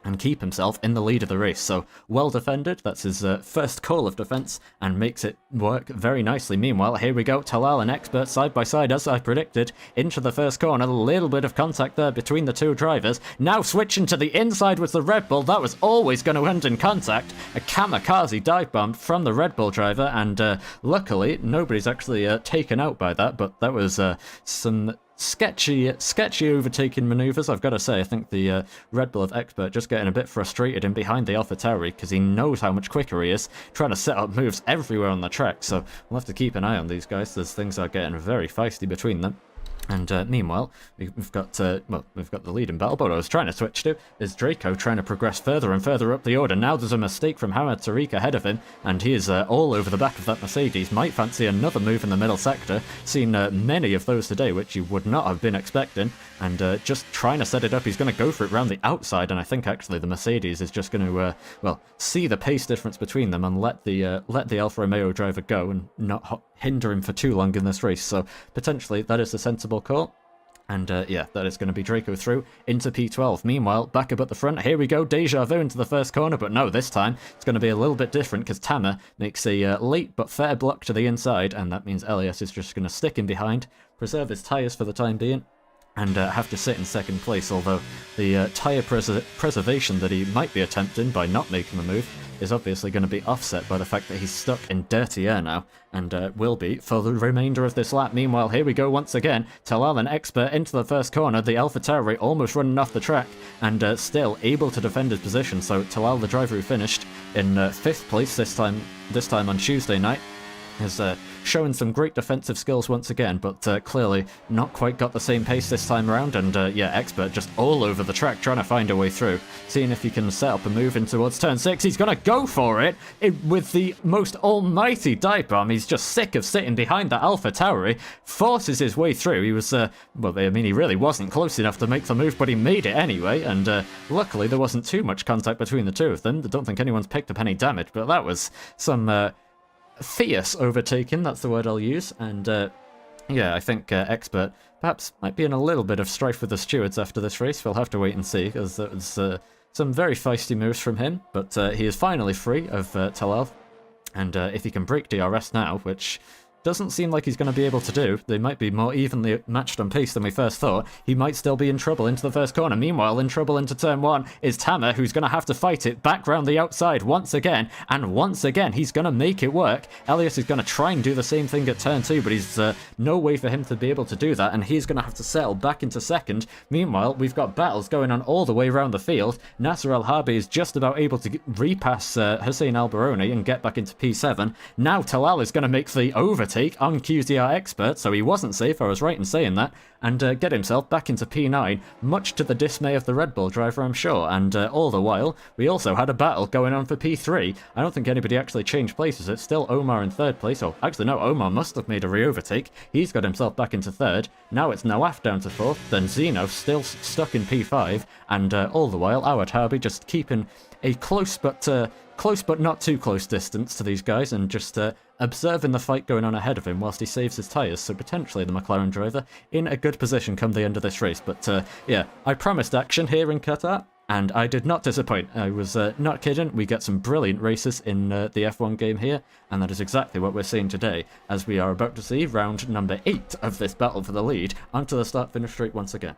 and keep himself in the lead of the race. So, well defended. That's his first call of defense, and makes it work very nicely. Meanwhile, here we go. Talal and Expert side by side, as I predicted, into the first corner. A little bit of contact there between the two drivers. Now switching to the inside was the Red Bull. That was always going to end in contact. A kamikaze dive bomb from the Red Bull driver, and luckily, nobody's actually taken out by that, but that was some sketchy overtaking maneuvers, I've got to say. I think the Red Bull of Expert just getting a bit frustrated in behind the AlphaTauri, because he knows how much quicker he is, trying to set up moves everywhere on the track. So we'll have to keep an eye on these guys, as things are getting very feisty between them. And meanwhile, we've got the lead in battle, but what I was trying to switch to is Draco trying to progress further and further up the order. Now there's a mistake from Hamad Tariq ahead of him, and he is all over the back of that Mercedes. Might fancy another move in the middle sector. Seen many of those today, which you would not have been expecting, and just trying to set it up. He's going to go for it round the outside, and I think actually the Mercedes is just going to, see the pace difference between them and let the Alfa Romeo driver go and not hinder him for too long in this race. So potentially that is a sensible call. And yeah, that is going to be Draco through into P12. Meanwhile, back up at the front, here we go, deja vu into the first corner, but no, this time it's going to be a little bit different, because Tamer makes a late but fair block to the inside, and that means Elias is just going to stick in behind, preserve his tyres for the time being, and have to sit in second place, although the tyre preservation that he might be attempting by not making the move is obviously going to be offset by the fact that he's stuck in dirty air now, and will be for the remainder of this lap. Meanwhile, here we go once again. Talal and Expert into the first corner. The AlphaTauri almost running off the track, and still able to defend his position. So Talal, the driver who finished in 5th place this time on Tuesday night, has showing some great defensive skills once again, but clearly not quite got the same pace this time around, and yeah, Expert just all over the track trying to find a way through, seeing if he can set up a move in towards turn 6. He's gonna go for it with the most almighty dive bomb. He's just sick of sitting behind that Alpha Tauri, forces his way through. He was, well, I mean, he really wasn't close enough to make the move, but he made it anyway, and luckily there wasn't too much contact between the two of them. I don't think anyone's picked up any damage, but that was some fierce overtaking, that's the word I'll use, and yeah, I think Expert perhaps might be in a little bit of strife with the stewards after this race. We'll have to wait and see, because there was some very feisty moves from him, but he is finally free of Talal, and if he can break DRS now, which doesn't seem like he's going to be able to do. They might be more evenly matched on pace than we first thought. He might still be in trouble into the first corner. Meanwhile, in trouble into turn 1 is Tamer, who's going to have to fight it back round the outside once again, and once again he's going to make it work. Elias is going to try and do the same thing at turn 2, but he's no way for him to be able to do that, and he's going to have to settle back into second. Meanwhile, we've got battles going on all the way around the field. Nasser Al-Harbi is just about able to repass Hussein Al-Baroni and get back into P7. Now Talal is going to make the overtake on QZR Expert, so he wasn't safe, I was right in saying that, and get himself back into P9, much to the dismay of the Red Bull driver, I'm sure. And all the while, we also had a battle going on for P3. I don't think anybody actually changed places. It's still Omar in third place. Oh, actually no, Omar must have made a re-overtake. He's got himself back into third. Now it's Nawaf down to fourth, then Zeno still stuck in P5, and all the while, Awad Harbi just keeping a close but not too close distance to these guys, and just observing the fight going on ahead of him whilst he saves his tyres, so potentially the McLaren driver in a good position come the end of this race. But yeah, I promised action here in Qatar, and I did not disappoint. I was not kidding. We get some brilliant races in the F1 game here, and that is exactly what we're seeing today, as we are about to see round number 8 of this battle for the lead onto the start-finish straight once again.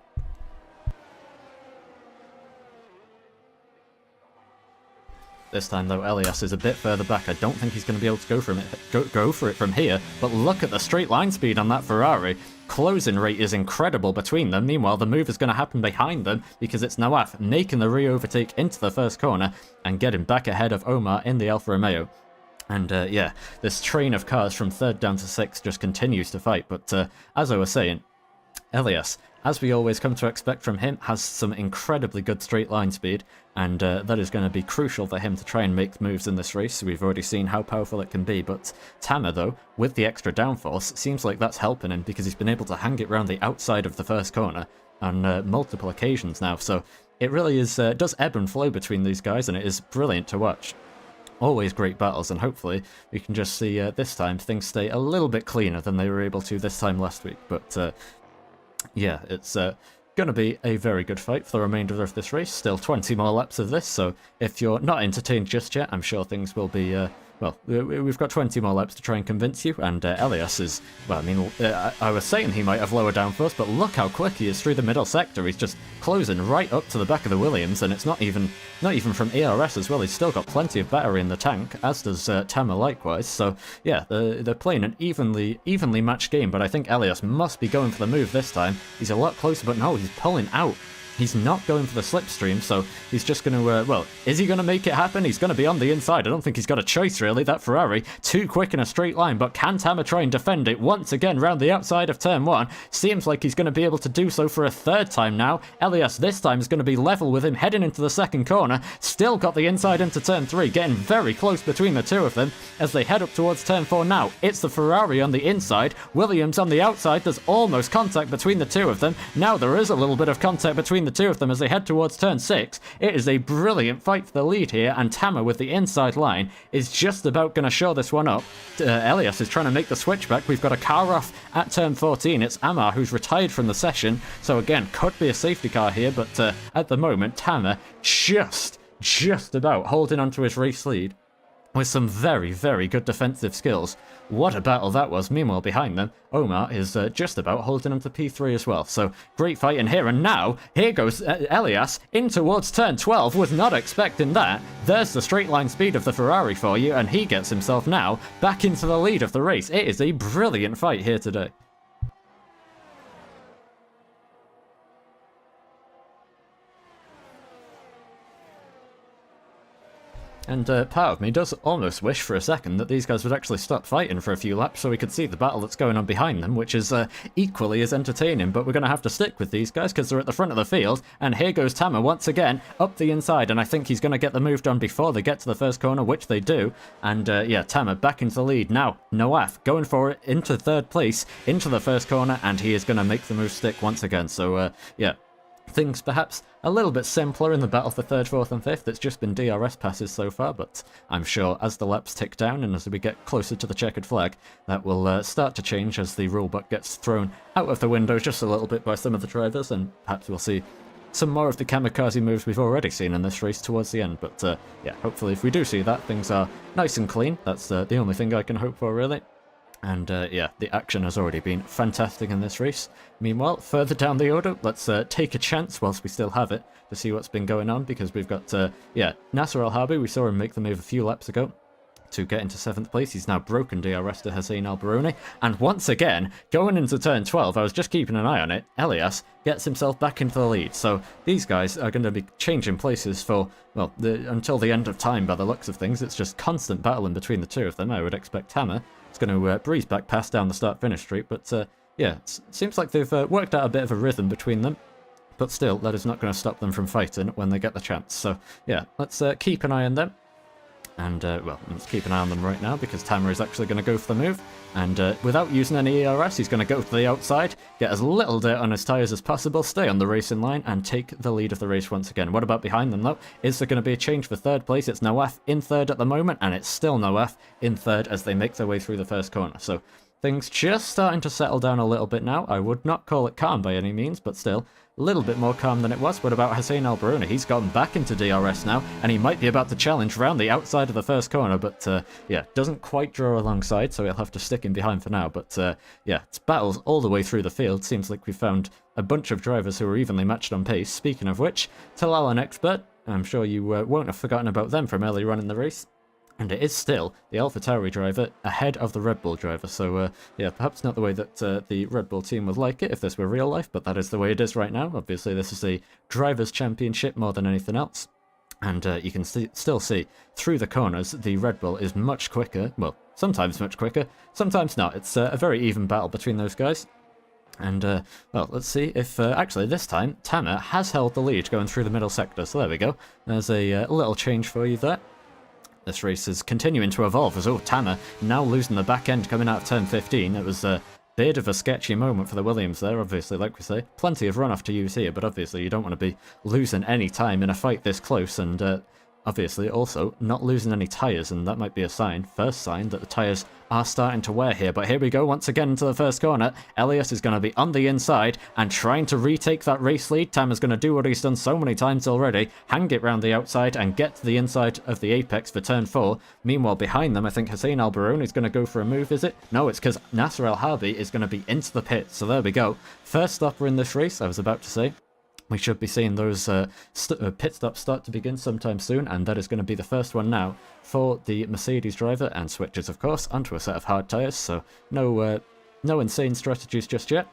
This time, though, Elias is a bit further back. I don't think he's going to be able to go for it from here, but look at the straight line speed on that Ferrari. Closing rate is incredible between them. Meanwhile, the move is going to happen behind them because it's Nawaf making the re-overtake into the first corner and getting back ahead of Omar in the Alfa Romeo. And yeah, this train of cars from 3rd down to 6th just continues to fight, but as I was saying, Elias, as we always come to expect from him, has some incredibly good straight line speed, and that is going to be crucial for him to try and make moves in this race. We've already seen how powerful it can be, but Tamer, though, with the extra downforce, seems like that's helping him because he's been able to hang it round the outside of the first corner on multiple occasions now, so it really is does ebb and flow between these guys, and it is brilliant to watch. Always great battles, and hopefully we can just see this time things stay a little bit cleaner than they were able to this time last week, but yeah, it's going to be a very good fight for the remainder of this race. Still 20 more laps of this, so if you're not entertained just yet, I'm sure things will be well, we've got 20 more laps to try and convince you, and Elias is, well, I mean, I was saying he might have lower downforce, but look how quick he is through the middle sector. He's just closing right up to the back of the Williams, and it's not even from ERS as well. He's still got plenty of battery in the tank, as does Tamer likewise. So yeah, they're playing an evenly matched game, but I think Elias must be going for the move this time. He's a lot closer, but no, he's pulling out. He's not going for the slipstream, so he's just going to, well, is he going to make it happen? He's going to be on the inside. I don't think he's got a choice, really. That Ferrari, too quick in a straight line, but can Tamer try and defend it once again round the outside of turn 1? Seems like he's going to be able to do so for a 3rd time now. Elias this time is going to be level with him heading into the 2nd corner. Still got the inside into turn 3, getting very close between the two of them as they head up towards turn 4 now. It's the Ferrari on the inside, Williams on the outside. There's almost contact between the two of them. Now there is a little bit of contact between the two of them as they head towards turn 6. It is a brilliant fight for the lead here, and Tamer with the inside line is just about going to show this one up. Elias is trying to make the switchback. We've got a car off at turn 14. It's Amar who's retired from the session, so again, could be a safety car here, but at the moment, Tamer just about holding onto his race lead with some very, very good defensive skills. What a battle that was. Meanwhile, behind them, Omar is just about holding on to P3 as well. So, great fight in here. And now, here goes Elias in towards turn 12. Was not expecting that. There's the straight line speed of the Ferrari for you, and he gets himself now back into the lead of the race. It is a brilliant fight here today. And part of me does almost wish for a second that these guys would actually stop fighting for a few laps so we could see the battle that's going on behind them, which is equally as entertaining. But we're going to have to stick with these guys because they're at the front of the field. And here goes Tama once again up the inside. And I think he's going to get the move done before they get to the first corner, which they do. And yeah, Tama back into the lead. Now, Nawaf going for it into third place, into the first corner. And he is going to make the move stick once again. So yeah. Things perhaps a little bit simpler in the battle for 3rd, 4th and 5th. It's just been DRS passes so far, but I'm sure as the laps tick down and as we get closer to the checkered flag, that will start to change as the rulebook gets thrown out of the window just a little bit by some of the drivers, and perhaps we'll see some more of the kamikaze moves we've already seen in this race towards the end. But yeah, hopefully if we do see that, things are nice and clean. That's the only thing I can hope for, really. And yeah, the action has already been fantastic in this race. Meanwhile, further down the order, let's take a chance whilst we still have it to see what's been going on, because we've got, yeah, Nasser Al-Harbi. We saw him make the move a few laps ago to get into 7th place. He's now broken DRS to Hussein Al-Baroni. And once again, going into turn 12, I was just keeping an eye on it, Elias gets himself back into the lead. So these guys are going to be changing places for, well, until the end of time by the looks of things. It's just constant battling between the two of them. I would expect Tama is going to breeze back past down the start-finish street. But yeah, it seems like they've worked out a bit of a rhythm between them. But still, that is not going to stop them from fighting when they get the chance. So yeah, let's keep an eye on them. And, well, let's keep an eye on them right now, because Tama is actually going to go for the move. And without using any ERS, he's going to go to the outside, get as little dirt on his tyres as possible, stay on the racing line, and take the lead of the race once again. What about behind them, though? Is there going to be a change for 3rd place? It's Nawaf in 3rd at the moment, and it's still Nawaf in 3rd as they make their way through the first corner. So things just starting to settle down a little bit now. I would not call it calm by any means, but still a little bit more calm than it was. What about Hussein Al-Baroni? He's gotten back into DRS now, and he might be about to challenge round the outside of the first corner, but yeah, doesn't quite draw alongside, so he'll have to stick in behind for now. But yeah, it's battles all the way through the field. Seems like we found a bunch of drivers who are evenly matched on pace. Speaking of which, Talal and Expert, I'm sure you won't have forgotten about them from earlier on in the race. And it is still the AlphaTauri driver ahead of the Red Bull driver. So, yeah, perhaps not the way that the Red Bull team would like it if this were real life, but that is the way it is right now. Obviously, this is a Drivers' Championship more than anything else. And you can still see through the corners, the Red Bull is much quicker. Well, sometimes much quicker, sometimes not. It's a very even battle between those guys. And, well, let's see if, actually, this time, Tama has held the lead going through the middle sector. So there we go. There's a little change for you there. This race is continuing to evolve as, oh, Tama now losing the back end coming out of turn 15. It was a bit of a sketchy moment for the Williams there, obviously, like we say. Plenty of runoff to use here, but obviously you don't want to be losing any time in a fight this close, and obviously also not losing any tyres, and that might be a sign, first sign, that the tyres are starting to wear here. But here we go once again into the first corner. Elias is going to be on the inside and trying to retake that race lead. Tama's going to do what he's done so many times already, hang it round the outside and get to the inside of the apex for turn 4. Meanwhile, behind them, I think Hussein Al-Baroni is going to go for a move, is it? No, it's because Nasser Al-Harbi is going to be into the pit. So there we go. First stopper in this race, I was about to say. We should be seeing those pit stops start to begin sometime soon, and that is going to be the first one now for the Mercedes driver, and switches, of course, onto a set of hard tyres, so no insane strategies just yet.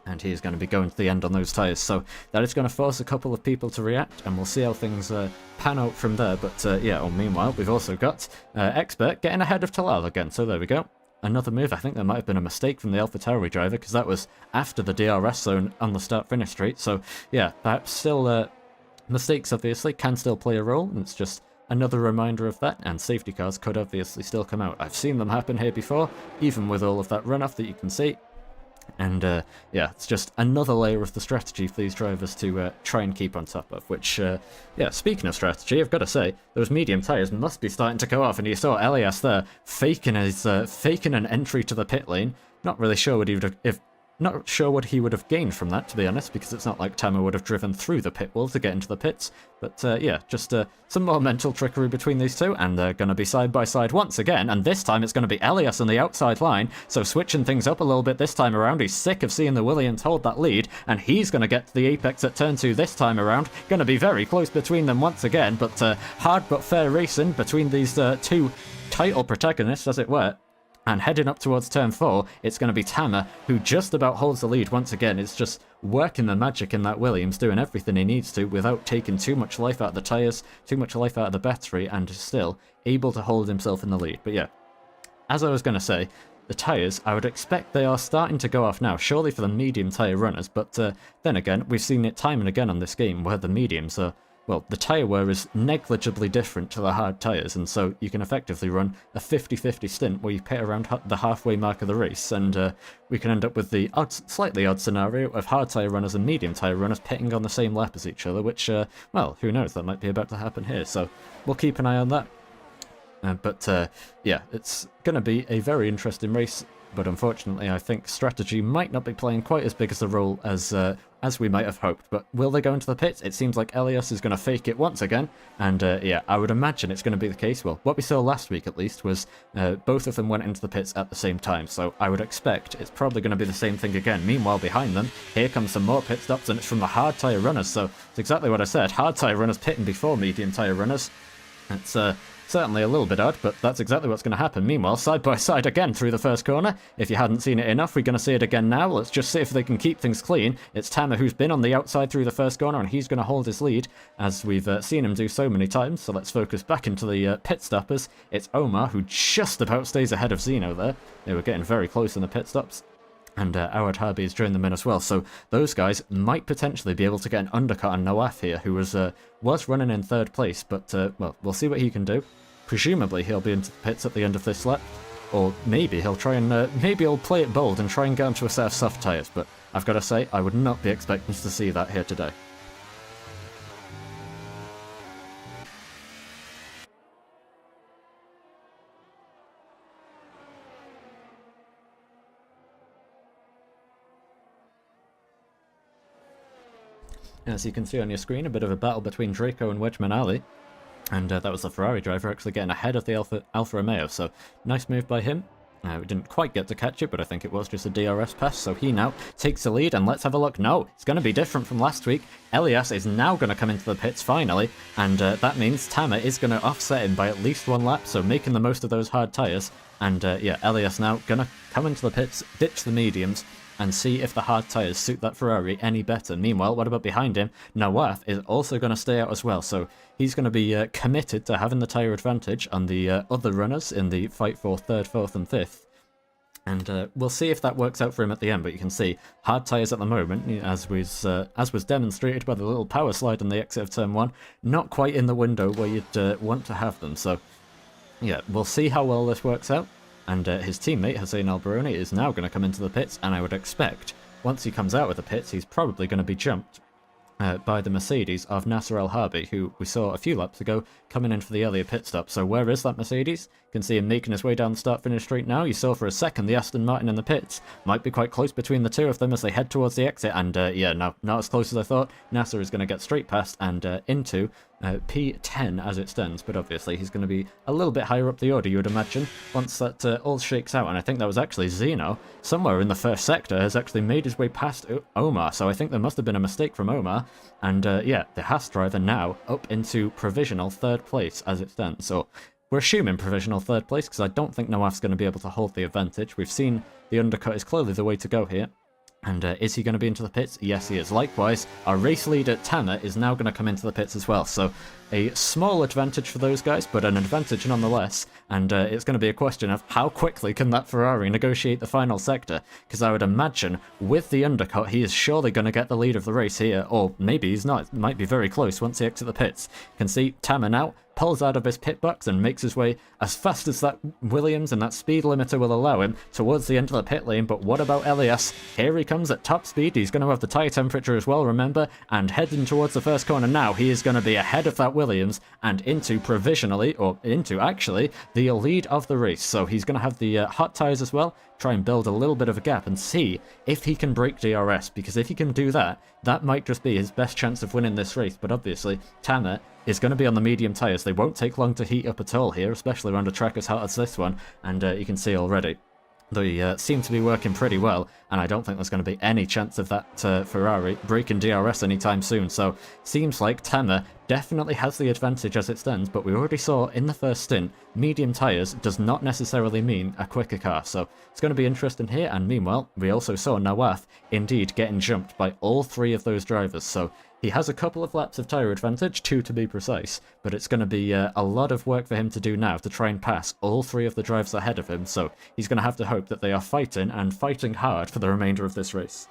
And he is going to be going to the end on those tyres, so that is going to force a couple of people to react, and we'll see how things pan out from there. But yeah, meanwhile, we've also got Expert getting ahead of Talal again, so there we go. Another move. I think there might have been a mistake from the AlphaTauri driver, because that was after the DRS zone on the start-finish straight. So, yeah, perhaps still mistakes, obviously, can still play a role, and it's just another reminder of that, and safety cars could obviously still come out. I've seen them happen here before, even with all of that runoff that you can see. And, yeah, it's just another layer of the strategy for these drivers to try and keep on top of, which, yeah, speaking of strategy, I've got to say, those medium tyres must be starting to go off, and you saw Elias there faking an entry to the pit lane. Not really sure what he would have, not sure what he would have gained from that, to be honest, because it's not like Tama would have driven through the pit wall to get into the pits. But yeah, just some more mental trickery between these two, and they're going to be side by side once again, and this time it's going to be Elias on the outside line, so switching things up a little bit this time around. He's sick of seeing the Williams hold that lead, and he's going to get to the apex at turn 2 this time around. Going to be very close between them once again, but hard but fair racing between these two title protagonists, as it were. And heading up towards turn 4, it's going to be Tamer, who just about holds the lead once again. It's just working the magic in that Williams, doing everything he needs to without taking too much life out of the tyres, too much life out of the battery, and is still able to hold himself in the lead. But yeah, as I was going to say, the tyres, I would expect they are starting to go off now, surely for the medium tyre runners, but then again, we've seen it time and again on this game where the mediums are, well, the tyre wear is negligibly different to the hard tyres, and so you can effectively run a 50-50 stint where you pit around the halfway mark of the race, and we can end up with the slightly odd scenario of hard tyre runners and medium tyre runners pitting on the same lap as each other, which, well, who knows, that might be about to happen here, so we'll keep an eye on that. Yeah, it's going to be a very interesting race, but unfortunately I think strategy might not be playing quite as big as a role as we might have hoped. But will they go into the pits? It seems like Elias is going to fake it once again, and yeah, I would imagine it's going to be the case. Well, what we saw last week at least was both of them went into the pits at the same time, so I would expect it's probably going to be the same thing again. Meanwhile, behind them, here comes some more pit stops, and it's from the hard tyre runners, so it's exactly what I said. Hard tyre runners pitting before medium tyre runners. It's certainly a little bit odd, but that's exactly what's going to happen. Meanwhile, side by side again through the first corner. If you hadn't seen it enough, we're going to see it again now. Let's just see if they can keep things clean. It's Tamer who's been on the outside through the first corner, and he's going to hold his lead, as we've seen him do so many times. So let's focus back into the pit stoppers. It's Omar who just about stays ahead of Zeno there. They were getting very close in the pit stops. And Awad Harbi has joined them in as well, so those guys might potentially be able to get an undercut on Nawaf here, who was running in third place, but, well, we'll see what he can do. Presumably he'll be into the pits at the end of this lap, or maybe he'll try and, maybe he'll play it bold and try and get onto a set of soft tyres, but I've got to say, I would not be expecting to see that here today. As you can see on your screen, a bit of a battle between Draco and Wedgman Ali. And that was the Ferrari driver actually getting ahead of the Alfa Romeo, so nice move by him. We didn't quite get to catch it, but I think it was just a DRS pass, so he now takes the lead, and let's have a look. No, it's going to be different from last week. Elias is now going to come into the pits, finally, and that means Tamer is going to offset him by at least one lap, so making the most of those hard tyres. And yeah, Elias now going to come into the pits, ditch the mediums, and see if the hard tyres suit that Ferrari any better. Meanwhile, what about behind him? Nawaf is also going to stay out as well, so he's going to be committed to having the tyre advantage on the other runners in the fight for 3rd, 4th and 5th. And we'll see if that works out for him at the end, but you can see hard tyres at the moment, as was demonstrated by the little power slide on the exit of turn 1, not quite in the window where you'd want to have them. So yeah, we'll see how well this works out. And his teammate, Hussein Albaroni, is now going to come into the pits, and I would expect, once he comes out of the pits, he's probably going to be jumped by the Mercedes of Nasser Al Harbi, who we saw a few laps ago coming in for the earlier pit stop. So where is that Mercedes? You can see him making his way down the start-finish straight now. You saw for a second the Aston Martin in the pits. Might be quite close between the two of them as they head towards the exit, and yeah, no, not as close as I thought. Nasser is going to get straight past and into P10 as it stands, but obviously he's going to be a little bit higher up the order, you would imagine, once that all shakes out. And I think that was actually Zeno, somewhere in the first sector, has actually made his way past Omar, so I think there must have been a mistake from Omar. And yeah, the Haas driver now up into provisional 3rd place as it stands. So we're assuming provisional 3rd place, because I don't think Nawaf's going to be able to hold the advantage. We've seen the undercut is clearly the way to go here. And is he going to be into the pits? Yes, he is. Likewise, our race leader, Tamer, is now going to come into the pits as well. So a small advantage for those guys, but an advantage nonetheless. And it's going to be a question of how quickly can that Ferrari negotiate the final sector? Because I would imagine with the undercut, he is surely going to get the lead of the race here. Or maybe he's not. It might be very close once he exits the pits. You can see Tamer now pulls out of his pit box and makes his way as fast as that Williams and that speed limiter will allow him towards the end of the pit lane. But what about Elias? Here he comes at top speed. He's going to have the tyre temperature as well, remember, and heading towards the first corner now. He is going to be ahead of that Williams and into provisionally, or into actually, the lead of the race. So he's going to have the hot tyres as well, try and build a little bit of a gap and see if he can break DRS, because if he can do that, that might just be his best chance of winning this race. But obviously, Tamer is going to be on the medium tyres. They won't take long to heat up at all here, especially around a track as hot as this one, and you can see already They seem to be working pretty well, and I don't think there's going to be any chance of that Ferrari breaking DRS anytime soon. So, seems like Temma definitely has the advantage as it stands, but we already saw in the first stint, medium tyres does not necessarily mean a quicker car. So, it's going to be interesting here, and meanwhile, we also saw Nawaf indeed getting jumped by all three of those drivers. So, he has a couple of laps of tyre advantage, 2 to be precise, but it's going to be a lot of work for him to do now to try and pass all three of the drivers ahead of him, so he's going to have to hope that they are fighting, and fighting hard for the remainder of this race.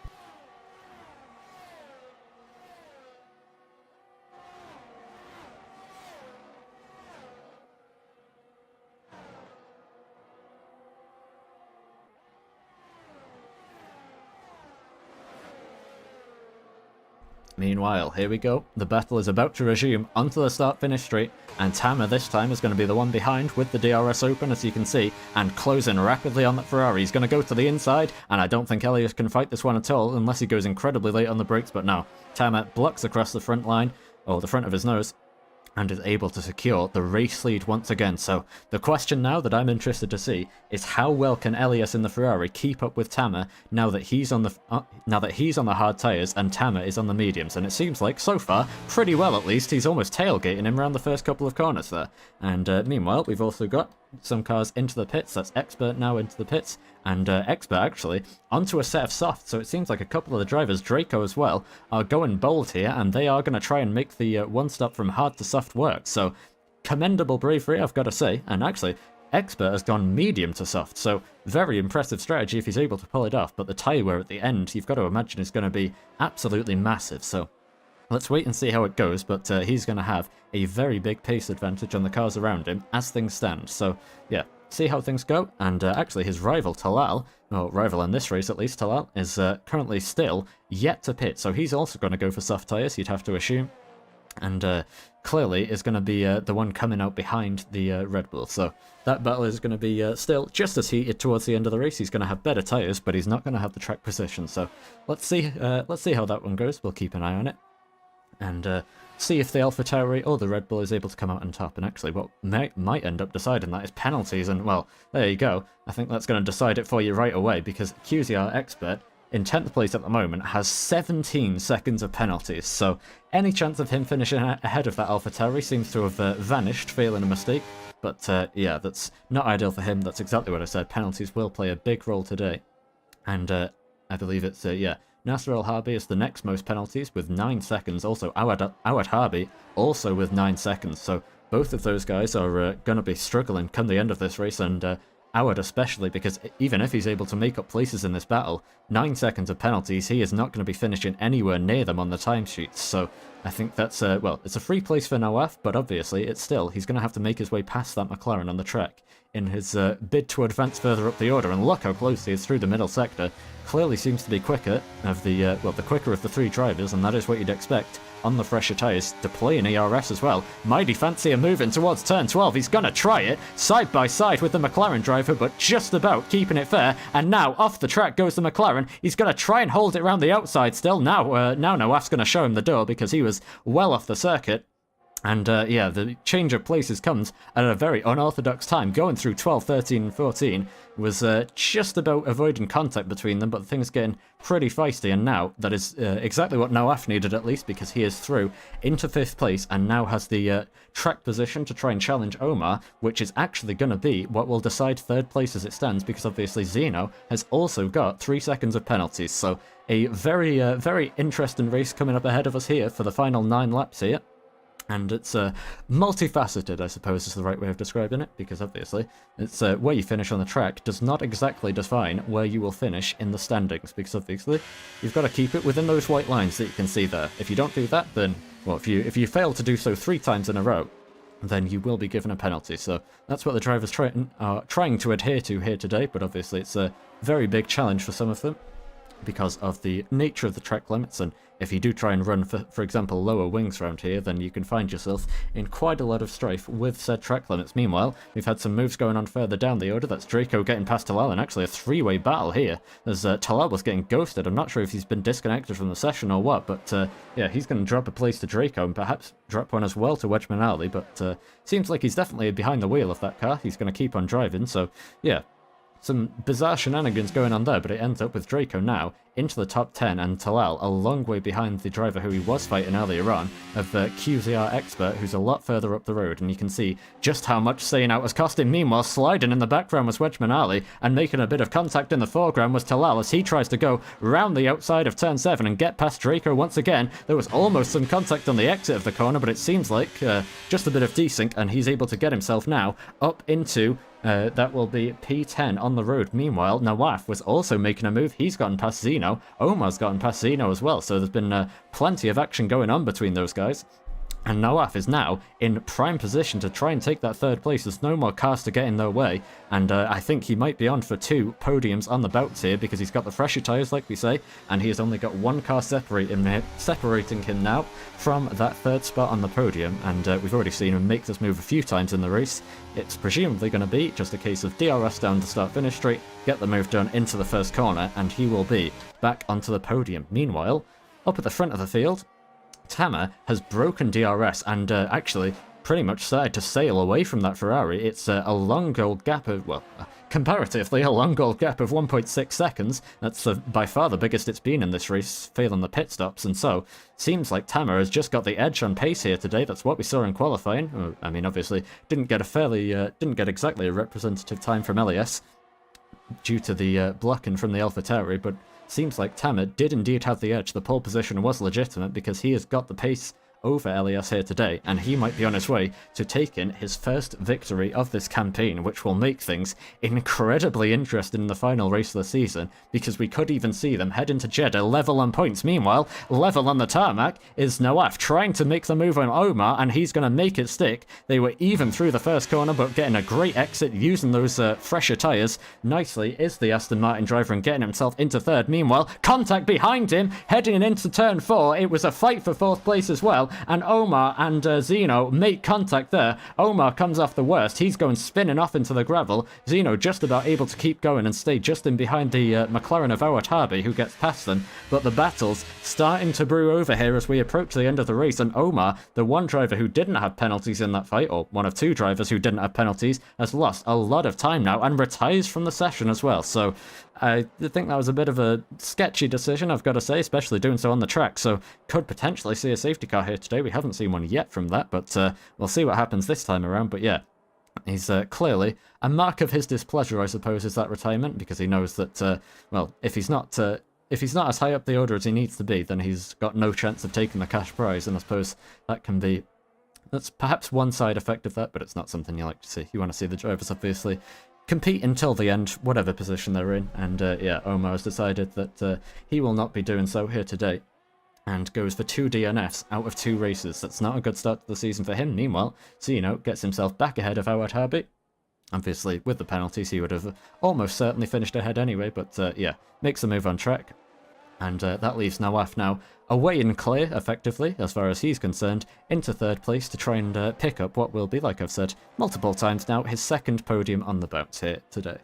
Meanwhile, here we go. The battle is about to resume onto the start-finish straight, and Tama this time is going to be the one behind with the DRS open, as you can see, and closing rapidly on that Ferrari. He's going to go to the inside, and I don't think Elias can fight this one at all unless he goes incredibly late on the brakes, but no. Tama blocks across the front line, or the front of his nose, and is able to secure the race lead once again. So the question now that I'm interested to see is how well can Elias in the Ferrari keep up with Tama now that he's on the hard tyres and Tama is on the mediums, and it seems like so far pretty well. At least he's almost tailgating him around the first couple of corners there. And meanwhile, we've also got some cars into the pits. That's Expert now into the pits, and Expert actually onto a set of soft, so it seems like a couple of the drivers, Draco as well, are going bold here, and they are going to try and make the one stop from hard to soft work. So commendable bravery, I've got to say. And actually, Expert has gone medium to soft, so very impressive strategy if he's able to pull it off. But the tyre wear at the end, you've got to imagine, is going to be absolutely massive. So let's wait and see how it goes, but he's going to have a very big pace advantage on the cars around him as things stand. So, yeah, see how things go. And actually, his rival, Talal, or rival in this race at least, Talal, is currently still yet to pit. So he's also going to go for soft tyres, you'd have to assume. And clearly is going to be the one coming out behind the Red Bull. So that battle is going to be still just as heated towards the end of the race. He's going to have better tyres, but he's not going to have the track position. So let's see how that one goes. We'll keep an eye on it. And see if the AlphaTauri or the Red Bull is able to come out on top. And actually, what might end up deciding that is penalties. And, well, there you go. I think that's going to decide it for you right away, because QZR Expert, in 10th place at the moment, has 17 seconds of penalties. So any chance of him finishing ahead of that AlphaTauri seems to have vanished, failing a mistake. But, yeah, that's not ideal for him. That's exactly what I said. Penalties will play a big role today. And I believe it's, yeah, Nasser El Harbi is the next most penalties with 9 seconds. Also, Awad Harbi also with 9 seconds. So both of those guys are going to be struggling come the end of this race, and Awad especially, because even if he's able to make up places in this battle, 9 seconds of penalties, he is not going to be finishing anywhere near them on the timesheets. So I think that's, well, it's a free place for Nawaf, but obviously it's still, he's going to have to make his way past that McLaren on the track in his bid to advance further up the order. And look how close he is through the middle sector. Clearly seems to be quicker of the, well, the quicker of the three drivers, and that is what you'd expect on the fresher tyres, deploying ERS as well. Mighty Fancier moving towards turn 12. He's going to try it side by side with the McLaren driver, but just about keeping it fair. And now off the track goes the McLaren. He's going to try and hold it around the outside still. Now Nawaf's going to show him the door because he was well off the circuit. And yeah, the change of places comes at a very unorthodox time. Going through 12, 13, and 14 was just about avoiding contact between them, but things getting pretty feisty. And now that is exactly what Nawaf needed, at least, because he is through into 5th place and now has the track position to try and challenge Omar, which is actually going to be what will decide 3rd place as it stands, because obviously Zeno has also got 3 seconds of penalties. So a very, very interesting race coming up ahead of us here for the final 9 laps here. And it's multifaceted, I suppose, is the right way of describing it, because obviously it's where you finish on the track does not exactly define where you will finish in the standings, because obviously you've got to keep it within those white lines that you can see there. If you don't do that, then, well, if you fail to do so 3 times in a row, then you will be given a penalty. So that's what the drivers are trying to adhere to here today, but obviously it's a very big challenge for some of them, because of the nature of the track limits. And if you do try and run, for example, lower wings around here, then you can find yourself in quite a lot of strife with said track limits. Meanwhile, we've had some moves going on further down the order. That's Draco getting past Talal, and actually a 3-way battle here, as Talal was getting ghosted. I'm not sure if he's been disconnected from the session or what, but yeah, he's going to drop a place to Draco, and perhaps drop one as well to Wedgman Ali, but seems like he's definitely behind the wheel of that car. He's going to keep on driving, so yeah. some bizarre shenanigans going on there, but it ends up with Draco now into the top 10 and Talal a long way behind the driver who he was fighting earlier on of QZR Expert, who's a lot further up the road, and you can see just how much staying out was costing. Meanwhile, sliding in the background was Wedgman Ali, and making a bit of contact in the foreground was Talal as he tries to go round the outside of turn 7 and get past Draco once again. There was almost some contact on the exit of the corner, but it seems like just a bit of desync, and he's able to get himself now up into that will be P10 on the road. Meanwhile, Nawaf was also making a move. He's gotten past Zeno. Omar's gotten past Zeno as well. So there's been plenty of action going on between those guys. And Nawaf is now in prime position to try and take that third place. There's no more cars to get in their way. And I think he might be on for 2 podiums on the bouts here because he's got the fresher tyres, like we say. And he has only got 1 car separating him now from that third spot on the podium. And we've already seen him make this move a few times in the race. It's presumably going to be just a case of DRS down the start-finish straight, get the move done into the first corner, and he will be back onto the podium. Meanwhile, up at the front of the field, Tamer has broken DRS and actually pretty much started to sail away from that Ferrari. It's a long gold gap of, well, comparatively a long gold gap of 1.6 seconds. That's by far the biggest it's been in this race, failing the pit stops, and so seems like Tamer has just got the edge on pace here today. That's what we saw in qualifying. I mean, obviously didn't get exactly a representative time from Elias due to the blocking from the AlphaTauri, but seems like Tamer did indeed have the edge. The pole position was legitimate because he has got the pace over Elias here today, and he might be on his way to taking his first victory of this campaign, which will make things incredibly interesting in the final race of the season, because we could even see them head into Jeddah level on points. Meanwhile, level on the tarmac is Nawaf trying to make the move on Omar, and he's going to make it stick. They were even through the first corner, but getting a great exit using those fresher tyres nicely is the Aston Martin driver and getting himself into third. Meanwhile, contact behind him, heading into turn 4. It was a fight for 4th place as well, and Omar and Zeno make contact there. Omar comes off the worst. He's going spinning off into the gravel. Zeno just about able to keep going and stay just in behind the McLaren of Awad Harbi, who gets past them. But the battle's starting to brew over here as we approach the end of the race, and Omar, the one driver who didn't have penalties in that fight, or one of 2 drivers who didn't have penalties, has lost a lot of time now and retires from the session as well. So I think that was a bit of a sketchy decision, I've got to say, especially doing so on the track, so could potentially see a safety car here today. We haven't seen one yet from that, but we'll see what happens this time around. But yeah, he's clearly a mark of his displeasure, I suppose, is that retirement, because he knows that, well, if he's not as high up the order as he needs to be, then he's got no chance of taking the cash prize, and I suppose that's perhaps one side effect of that, but it's not something you like to see. You want to see the drivers, obviously, compete until the end, whatever position they're in, and yeah, Omar has decided that he will not be doing so here today, and goes for 2 DNFs out of 2 races. That's not a good start to the season for him. Meanwhile, Zeno gets himself back ahead of Awad Harbi. Obviously, with the penalties, he would have almost certainly finished ahead anyway, but yeah, makes a move on track. And that leaves Nawaf now away and clear, effectively, as far as he's concerned, into 3rd place to try and pick up what will be, like I've said multiple times now, his 2nd podium on the bounce here today.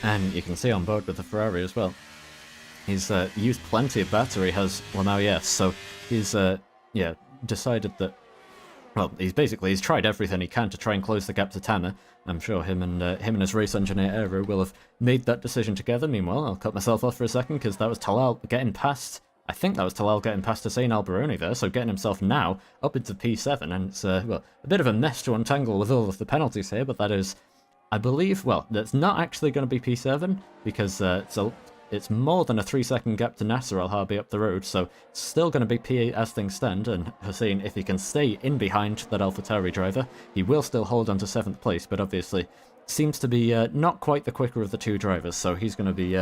And you can see on board with the Ferrari as well. He's used plenty of battery, has Lamau, yes, so he's, yeah, decided that, well, he's tried everything he can to try and close the gap to Tamer. I'm sure him and his race engineer, Aero, will have made that decision together. Meanwhile, I'll cut myself off for a second, because that was Talal getting past, I think that was Talal getting past Hussein Alberoni there, so getting himself now up into P7, and it's, well, a bit of a mess to untangle with all of the penalties here, but that is, I believe, well, that's not actually going to be P7, because it's more than a 3-second gap to Nasser Al Harbi up the road, so it's still going to be P8 as things stand, and Hussein, if he can stay in behind that AlphaTauri driver, he will still hold on to 7th place, but obviously seems to be not quite the quicker of the 2 drivers, so he's going to be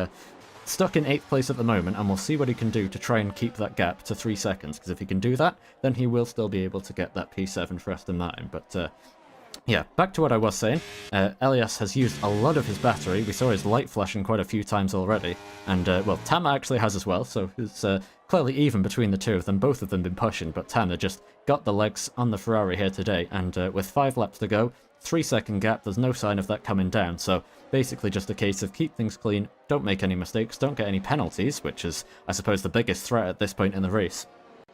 stuck in 8th place at the moment, and we'll see what he can do to try and keep that gap to 3 seconds, because if he can do that, then he will still be able to get that P7 for Aston Martin, but yeah, back to what I was saying. Elias has used a lot of his battery. We saw his light flashing quite a few times already. And, well, Tamer actually has as well, so it's clearly even between the 2 of them. Both of them been pushing, but Tamer just got the legs on the Ferrari here today. And with 5 laps to go, 3-second gap, there's no sign of that coming down, so basically just a case of keep things clean, don't make any mistakes, don't get any penalties, which is, I suppose, the biggest threat at this point in the race.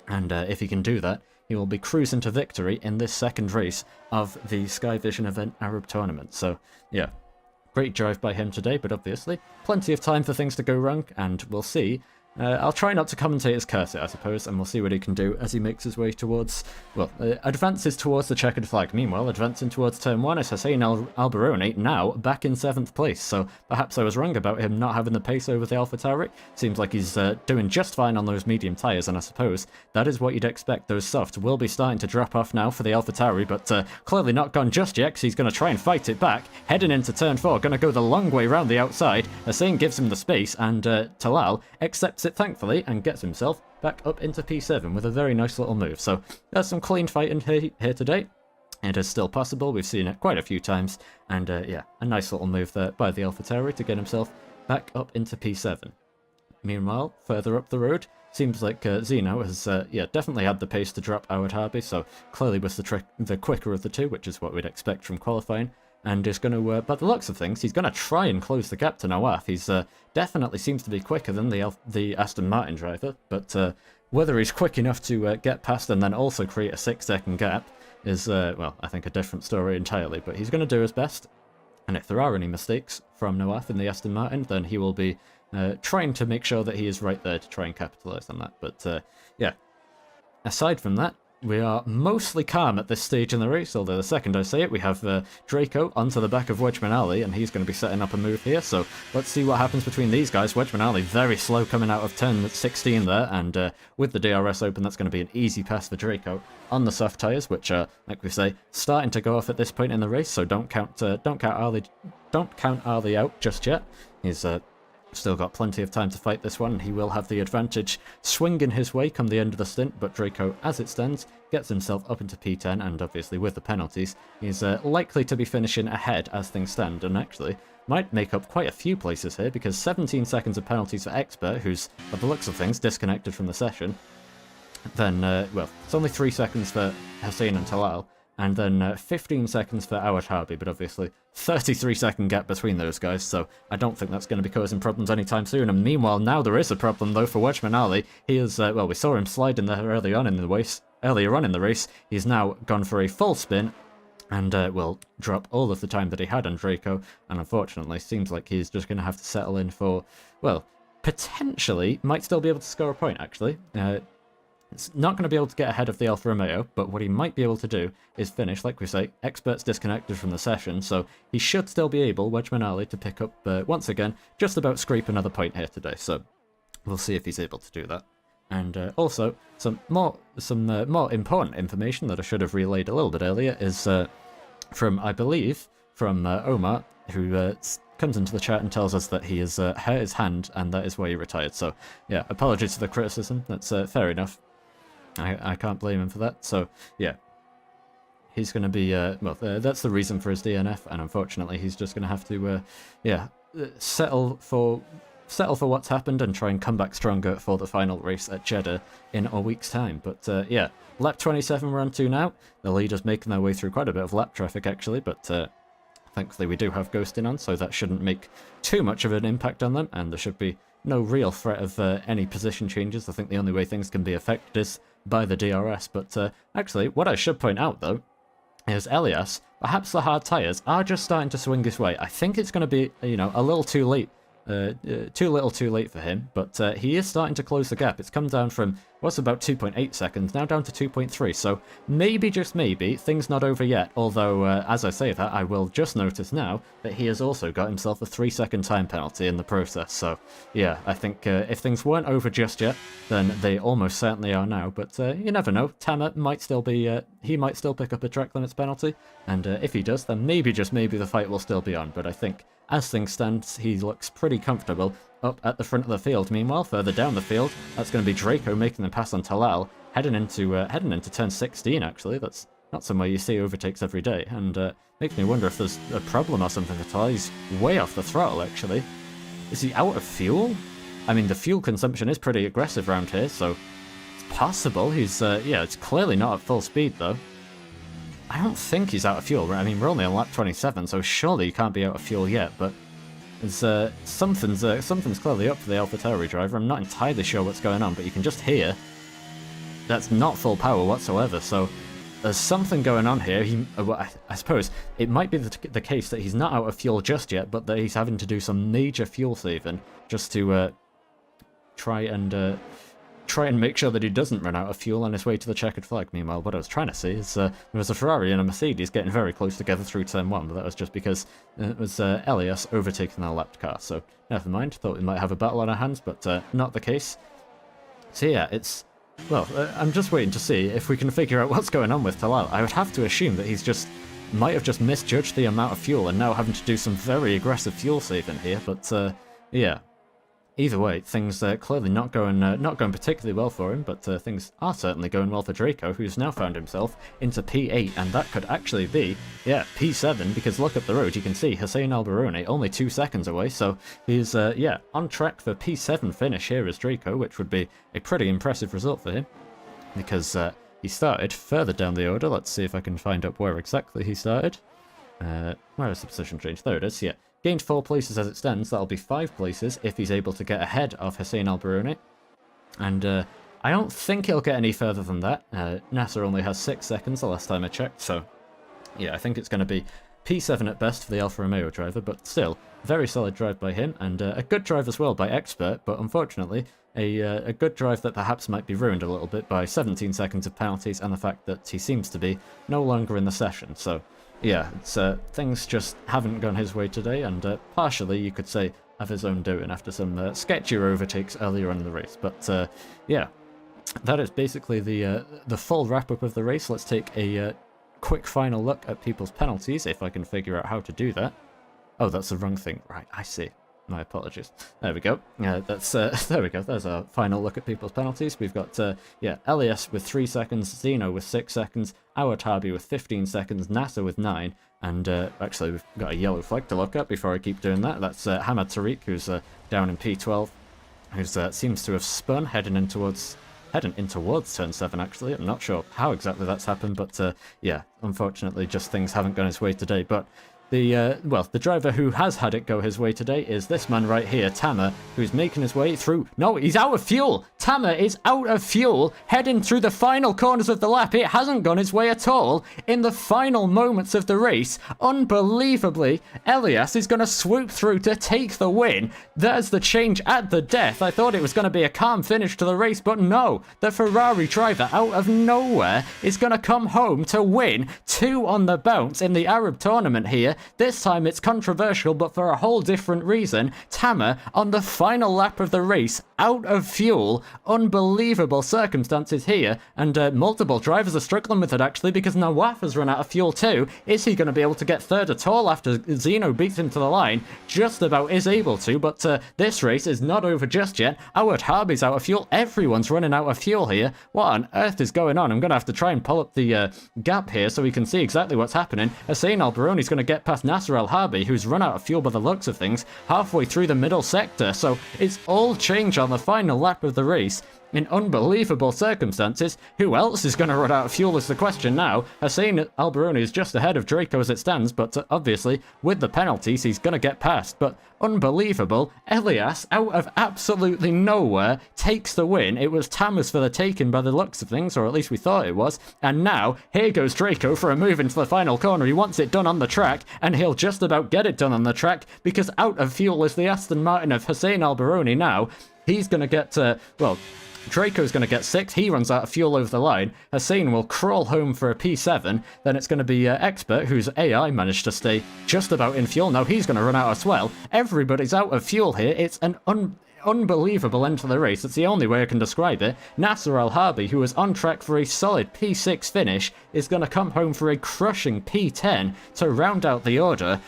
And if he can do that, he will be cruising to victory in this second race of the SkyVision event Arab tournament. So, yeah, great drive by him today, but obviously plenty of time for things to go wrong, and we'll see. I'll try not to commentate his cursor, I suppose, and we'll see what he can do as he makes his way towards, well, advances towards the checkered flag. Meanwhile, advancing towards turn 1 is Hussein Alberoni, now back in 7th place, so perhaps I was wrong about him not having the pace over the AlphaTauri. Seems like he's doing just fine on those medium tyres, and I suppose that is what you'd expect. Those softs will be starting to drop off now for the AlphaTauri, but clearly not gone just yet, because he's going to try and fight it back. Heading into turn 4, going to go the long way round the outside. Hussein gives him the space, and Talal accepts it thankfully and gets himself back up into P7 with a very nice little move. So there's some clean fighting here today. It is still possible, we've seen it quite a few times, and yeah, a nice little move there by the AlphaTauri to get himself back up into P7. Meanwhile, further up the road, seems like Zeno has yeah, definitely had the pace to drop Awad Harbi, so clearly was the quicker of the two, which is what we'd expect from qualifying. And is going to, by the looks of things, he's going to try and close the gap to Nawaf. He's definitely seems to be quicker than the Aston Martin driver, but whether he's quick enough to get past and then also create a 6-second gap is, well, I think a different story entirely. But he's going to do his best, and if there are any mistakes from Nawaf in the Aston Martin, then he will be trying to make sure that he is right there to try and capitalise on that. But yeah, aside from that, we are mostly calm at this stage in the race, although the second I say it, we have Draco onto the back of Wedgman Ali, and he's going to be setting up a move here, so let's see what happens between these guys. Wedgman Ali very slow coming out of turn 16 there, and with the DRS open, that's going to be an easy pass for Draco on the soft tyres, which are, like we say, starting to go off at this point in the race, so don't count Ali out just yet. He's still got plenty of time to fight this one, and he will have the advantage swinging his way come the end of the stint, but Draco, as it stands, gets himself up into P10, and obviously with the penalties, he's likely to be finishing ahead as things stand, and actually might make up quite a few places here, because 17 seconds of penalties for Expert, who's, by the looks of things, disconnected from the session. Then, well, it's only 3 seconds for Hussein and Talal, and then 15 seconds for Awad Harbi, but obviously 33-second gap between those guys, so I don't think that's going to be causing problems anytime soon. And meanwhile, now there is a problem, though, for Wedgman Ali. He is, well, we saw him sliding there earlier on in the race. He's now gone for a full spin, and will drop all of the time that he had on Draco, and unfortunately, seems like he's just going to have to settle in for, well, potentially, might still be able to score a point, actually. It's not going to be able to get ahead of the Alfa Romeo, but what he might be able to do is finish, like we say, Expert's disconnected from the session, so he should still be able, Wedgman Ali, to pick up, once again, just about scrape another point here today, so we'll see if he's able to do that. And also, some more important information that I should have relayed a little bit earlier is from, I believe, from Omar, who comes into the chat and tells us that he has hurt his hand, and that is why he retired. So, yeah, apologies for the criticism, that's fair enough. I can't blame him for that, so yeah. He's going to be, well, that's the reason for his DNF, and unfortunately he's just going to have to, yeah, settle for what's happened and try and come back stronger for the final race at Jeddah in a week's time. But yeah, lap 27 we're on to now. The leaders making their way through quite a bit of lap traffic actually, but thankfully we do have ghosting on, so that shouldn't make too much of an impact on them, and there should be no real threat of any position changes. I think the only way things can be affected is by the DRS, but actually, what I should point out, though, is Elias, perhaps the hard tyres are just starting to swing his way. I think it's going to be, you know, a little too late, too little too late for him, but he is starting to close the gap. It's come down from, what's about 2.8 seconds, now down to 2.3, so maybe, just maybe, things not over yet, although, as I say that, I will just notice now that he has also got himself a 3-second time penalty in the process, so, yeah, I think if things weren't over just yet, then they almost certainly are now, but you never know, Tamer might still be, he might still pick up a track limits penalty, and if he does, then maybe, just maybe, the fight will still be on, but I think, as things stand, he looks pretty comfortable up at the front of the field. Meanwhile, further down the field, that's going to be Draco making the pass on Talal, heading into turn 16, actually. That's not somewhere you see overtakes every day, and makes me wonder if there's a problem or something at all. He's way off the throttle, actually. Is he out of fuel? I mean, the fuel consumption is pretty aggressive around here, so it's possible. He's, yeah, it's clearly not at full speed, though. I don't think he's out of fuel, right? I mean, we're only on lap 27, so surely he can't be out of fuel yet, but there's, something's clearly up for the AlphaTauri driver. I'm not entirely sure what's going on, but you can just hear that's not full power whatsoever, so there's something going on here. I suppose it might be the case that he's not out of fuel just yet, but that he's having to do some major fuel saving just to try and make sure that he doesn't run out of fuel on his way to the checkered flag. Meanwhile, what I was trying to see is there was a Ferrari and a Mercedes getting very close together through turn 1, but that was just because it was Elias overtaking the lapped car, so never mind. Thought we might have a battle on our hands, but not the case. So yeah, it's... Well, I'm just waiting to see if we can figure out what's going on with Talal. I would have to assume that he's might have just misjudged the amount of fuel and now having to do some very aggressive fuel saving here, but yeah. Either way, things clearly not going particularly well for him, but things are certainly going well for Draco, who's now found himself into P8, and that could actually be, yeah, P7, because look up the road, you can see Hussein Albaroni only 2 seconds away, so he's, yeah, on track for P7 finish here as Draco, which would be a pretty impressive result for him, because he started further down the order. Let's see if I can find out where exactly he started. Where is the position change? There it is, yeah. Gained 4 places as it stands. That'll be 5 places if he's able to get ahead of Hussein Albaroni. And I don't think he'll get any further than that. Nasser only has 6 seconds the last time I checked, so yeah, I think it's going to be P7 at best for the Alfa Romeo driver, but still, very solid drive by him, and a good drive as well by Expert, but unfortunately, a good drive that perhaps might be ruined a little bit by 17 seconds of penalties and the fact that he seems to be no longer in the session, so... Yeah, it's, things just haven't gone his way today, and partially, you could say, of his own doing after some sketchier overtakes earlier on in the race. But, yeah, that is basically the full wrap-up of the race. Let's take a quick final look at people's penalties, if I can figure out how to do that. Oh, that's the wrong thing. Right, I see. My apologies. There we go. There we go. There's a final look at people's penalties. We've got, yeah, Elias with 3 seconds, Zeno with 6 seconds, Awatabi with 15 seconds, Nasser with 9, and actually we've got a yellow flag to look at before I keep doing that. That's Hamad Tariq, who's down in P12, who seems to have spun heading in towards turn 7, actually. I'm not sure how exactly that's happened, but yeah, unfortunately, just things haven't gone his way today. But well, the driver who has had it go his way today is this man right here, Tamer, who's making his way through... No, he's out of fuel! Tamer is out of fuel, heading through the final corners of the lap. It hasn't gone his way at all. In the final moments of the race, unbelievably, Elias is going to swoop through to take the win. There's the change at the death. I thought it was going to be a calm finish to the race, but no. The Ferrari driver, out of nowhere, is going to come home to win 2 on the bounce in the Arab tournament here. This time it's controversial, but for a whole different reason. Tamer, on the final lap of the race, out of fuel. Unbelievable circumstances here, and multiple drivers are struggling with it, actually, because Nawaf has run out of fuel too. Is he going to be able to get third at all after Zeno beats him to the line? Just about is able to, but this race is not over just yet. Awad Harbi's out of fuel. Everyone's running out of fuel here. What on earth is going on? I'm going to have to try and pull up the gap here so we can see exactly what's happening. Hussein Albaroni's going to get past Nasser Al Harbi, who's run out of fuel by the looks of things, halfway through the middle sector, so it's all change on the final lap of the race. In unbelievable circumstances. Who else is going to run out of fuel is the question now. Hussein Albaroni is just ahead of Draco as it stands, but obviously, with the penalties, he's going to get past. But unbelievable, Elias, out of absolutely nowhere, takes the win. It was Tamer's for the taking by the looks of things, or at least we thought it was. And now, here goes Draco for a move into the final corner. He wants it done on the track, and he'll just about get it done on the track, because out of fuel is the Aston Martin of Hussein Albaroni now. He's going to get, well... Draco's going to get 6, he runs out of fuel over the line, Hussein will crawl home for a P7, then it's going to be Expert, whose AI managed to stay just about in fuel. Now he's going to run out as well. Everybody's out of fuel here. It's an unbelievable end to the race. It's the only way I can describe it. Nasser Al Harbi, who is on track for a solid P6 finish, is going to come home for a crushing P10 to round out the order.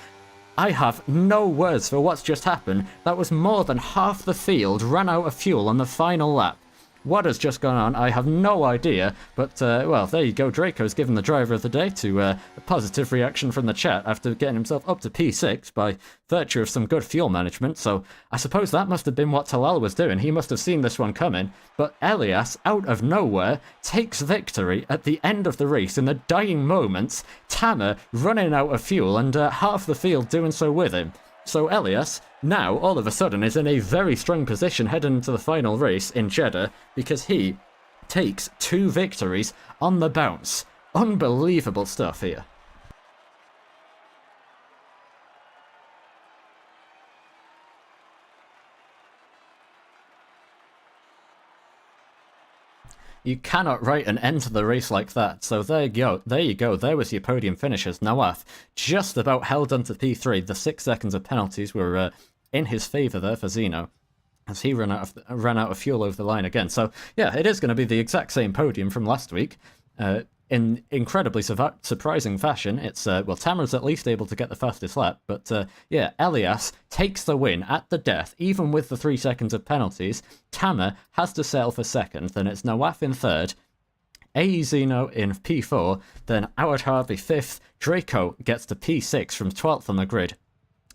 I have no words for what's just happened. That was more than half the field ran out of fuel on the final lap. What has just gone on? I have no idea, but, well, there you go. Draco's given the driver of the day to a positive reaction from the chat after getting himself up to P6 by virtue of some good fuel management, so I suppose that must have been what Talal was doing. He must have seen this one coming, but Elias, out of nowhere, takes victory at the end of the race in the dying moments, Tamer running out of fuel and half the field doing so with him. So Elias, now, all of a sudden, is in a very strong position heading into the final race in Jeddah because he takes 2 victories on the bounce. Unbelievable stuff here. You cannot write an end to the race like that. So there you go. There you go. There was your podium finishers. Nawaf just about held onto P3. The 6 seconds of penalties were in his favour there for Zeno, as he ran out of fuel over the line again. So yeah, it is going to be the exact same podium from last week. In incredibly surprising fashion, it's, well, Tamer's at least able to get the fastest lap, but yeah, Elias takes the win at the death, even with the 3 seconds of penalties. Tamer has to settle for second, then it's Nawaf in third, AE Zeno in P4, then Awad Harvey 5th, Draco gets to P6 from 12th on the grid,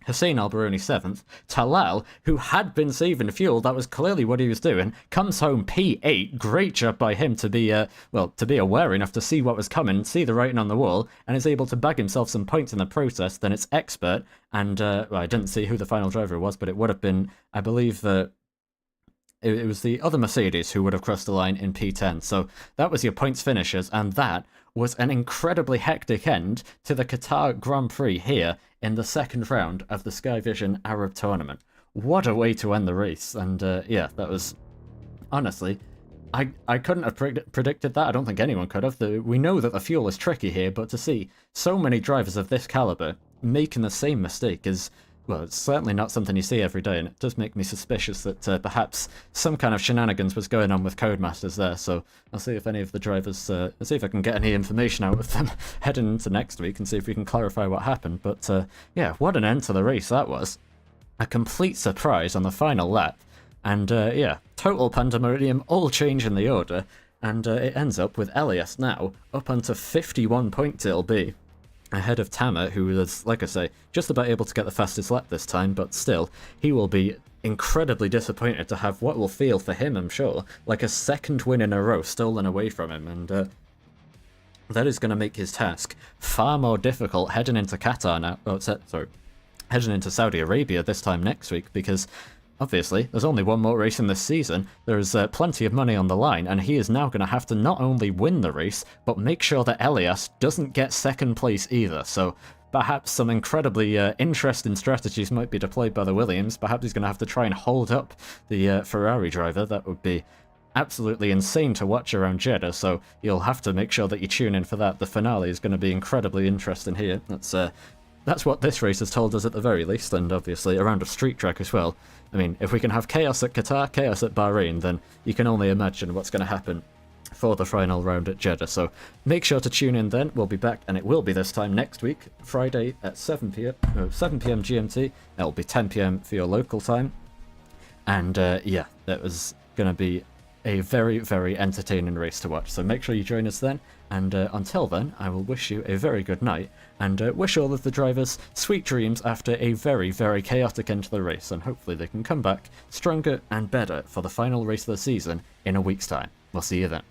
Hussein Albaruni 7th, Talal, who had been saving fuel, that was clearly what he was doing, comes home P8, great job by him to be, well, to be aware enough to see what was coming, see the writing on the wall, and is able to bag himself some points in the process. Then it's Expert, and, well, I didn't see who the final driver was, but it would have been, I believe, it was the other Mercedes who would have crossed the line in P10, so that was your points finishers, and that was an incredibly hectic end to the Qatar Grand Prix here in the second round of the SkyVision Arab Tournament. What a way to end the race, and yeah, that was, honestly, I couldn't have predicted that. I don't think anyone could have. We know that the fuel is tricky here, but to see so many drivers of this caliber making the same mistake is, well, it's certainly not something you see every day, and it does make me suspicious that perhaps some kind of shenanigans was going on with Codemasters there, so I'll see if any of the drivers, I'll see if I can get any information out of them heading into next week and see if we can clarify what happened, but yeah, what an end to the race that was. A complete surprise on the final lap, and yeah, total pandemonium, all change in the order, and it ends up with Elias now up onto 51 points it'll be, ahead of Tamer, who was, like I say, just about able to get the fastest lap this time, but still, he will be incredibly disappointed to have what will feel for him, I'm sure, like a second win in a row stolen away from him, and that is going to make his task far more difficult heading into Qatar now, oh, sorry, heading into Saudi Arabia this time next week, because obviously, there's only one more race in this season, there's plenty of money on the line, and he is now going to have to not only win the race, but make sure that Elias doesn't get second place either, so perhaps some incredibly interesting strategies might be deployed by the Williams. Perhaps he's going to have to try and hold up the Ferrari driver. That would be absolutely insane to watch around Jeddah, so you'll have to make sure that you tune in for that. The finale is going to be incredibly interesting here. That's what this race has told us at the very least, and obviously around a street track as well. I mean, if we can have chaos at Qatar, chaos at Bahrain, then you can only imagine what's going to happen for the final round at Jeddah. So make sure to tune in then. We'll be back, and it will be this time next week, Friday at 7 p.m. GMT. It'll be 10 p.m. for your local time. And yeah, that was going to be a very, very entertaining race to watch. So make sure you join us then. And until then, I will wish you a very good night, and wish all of the drivers sweet dreams after a very, very chaotic end to the race, and hopefully they can come back stronger and better for the final race of the season in a week's time. We'll see you then.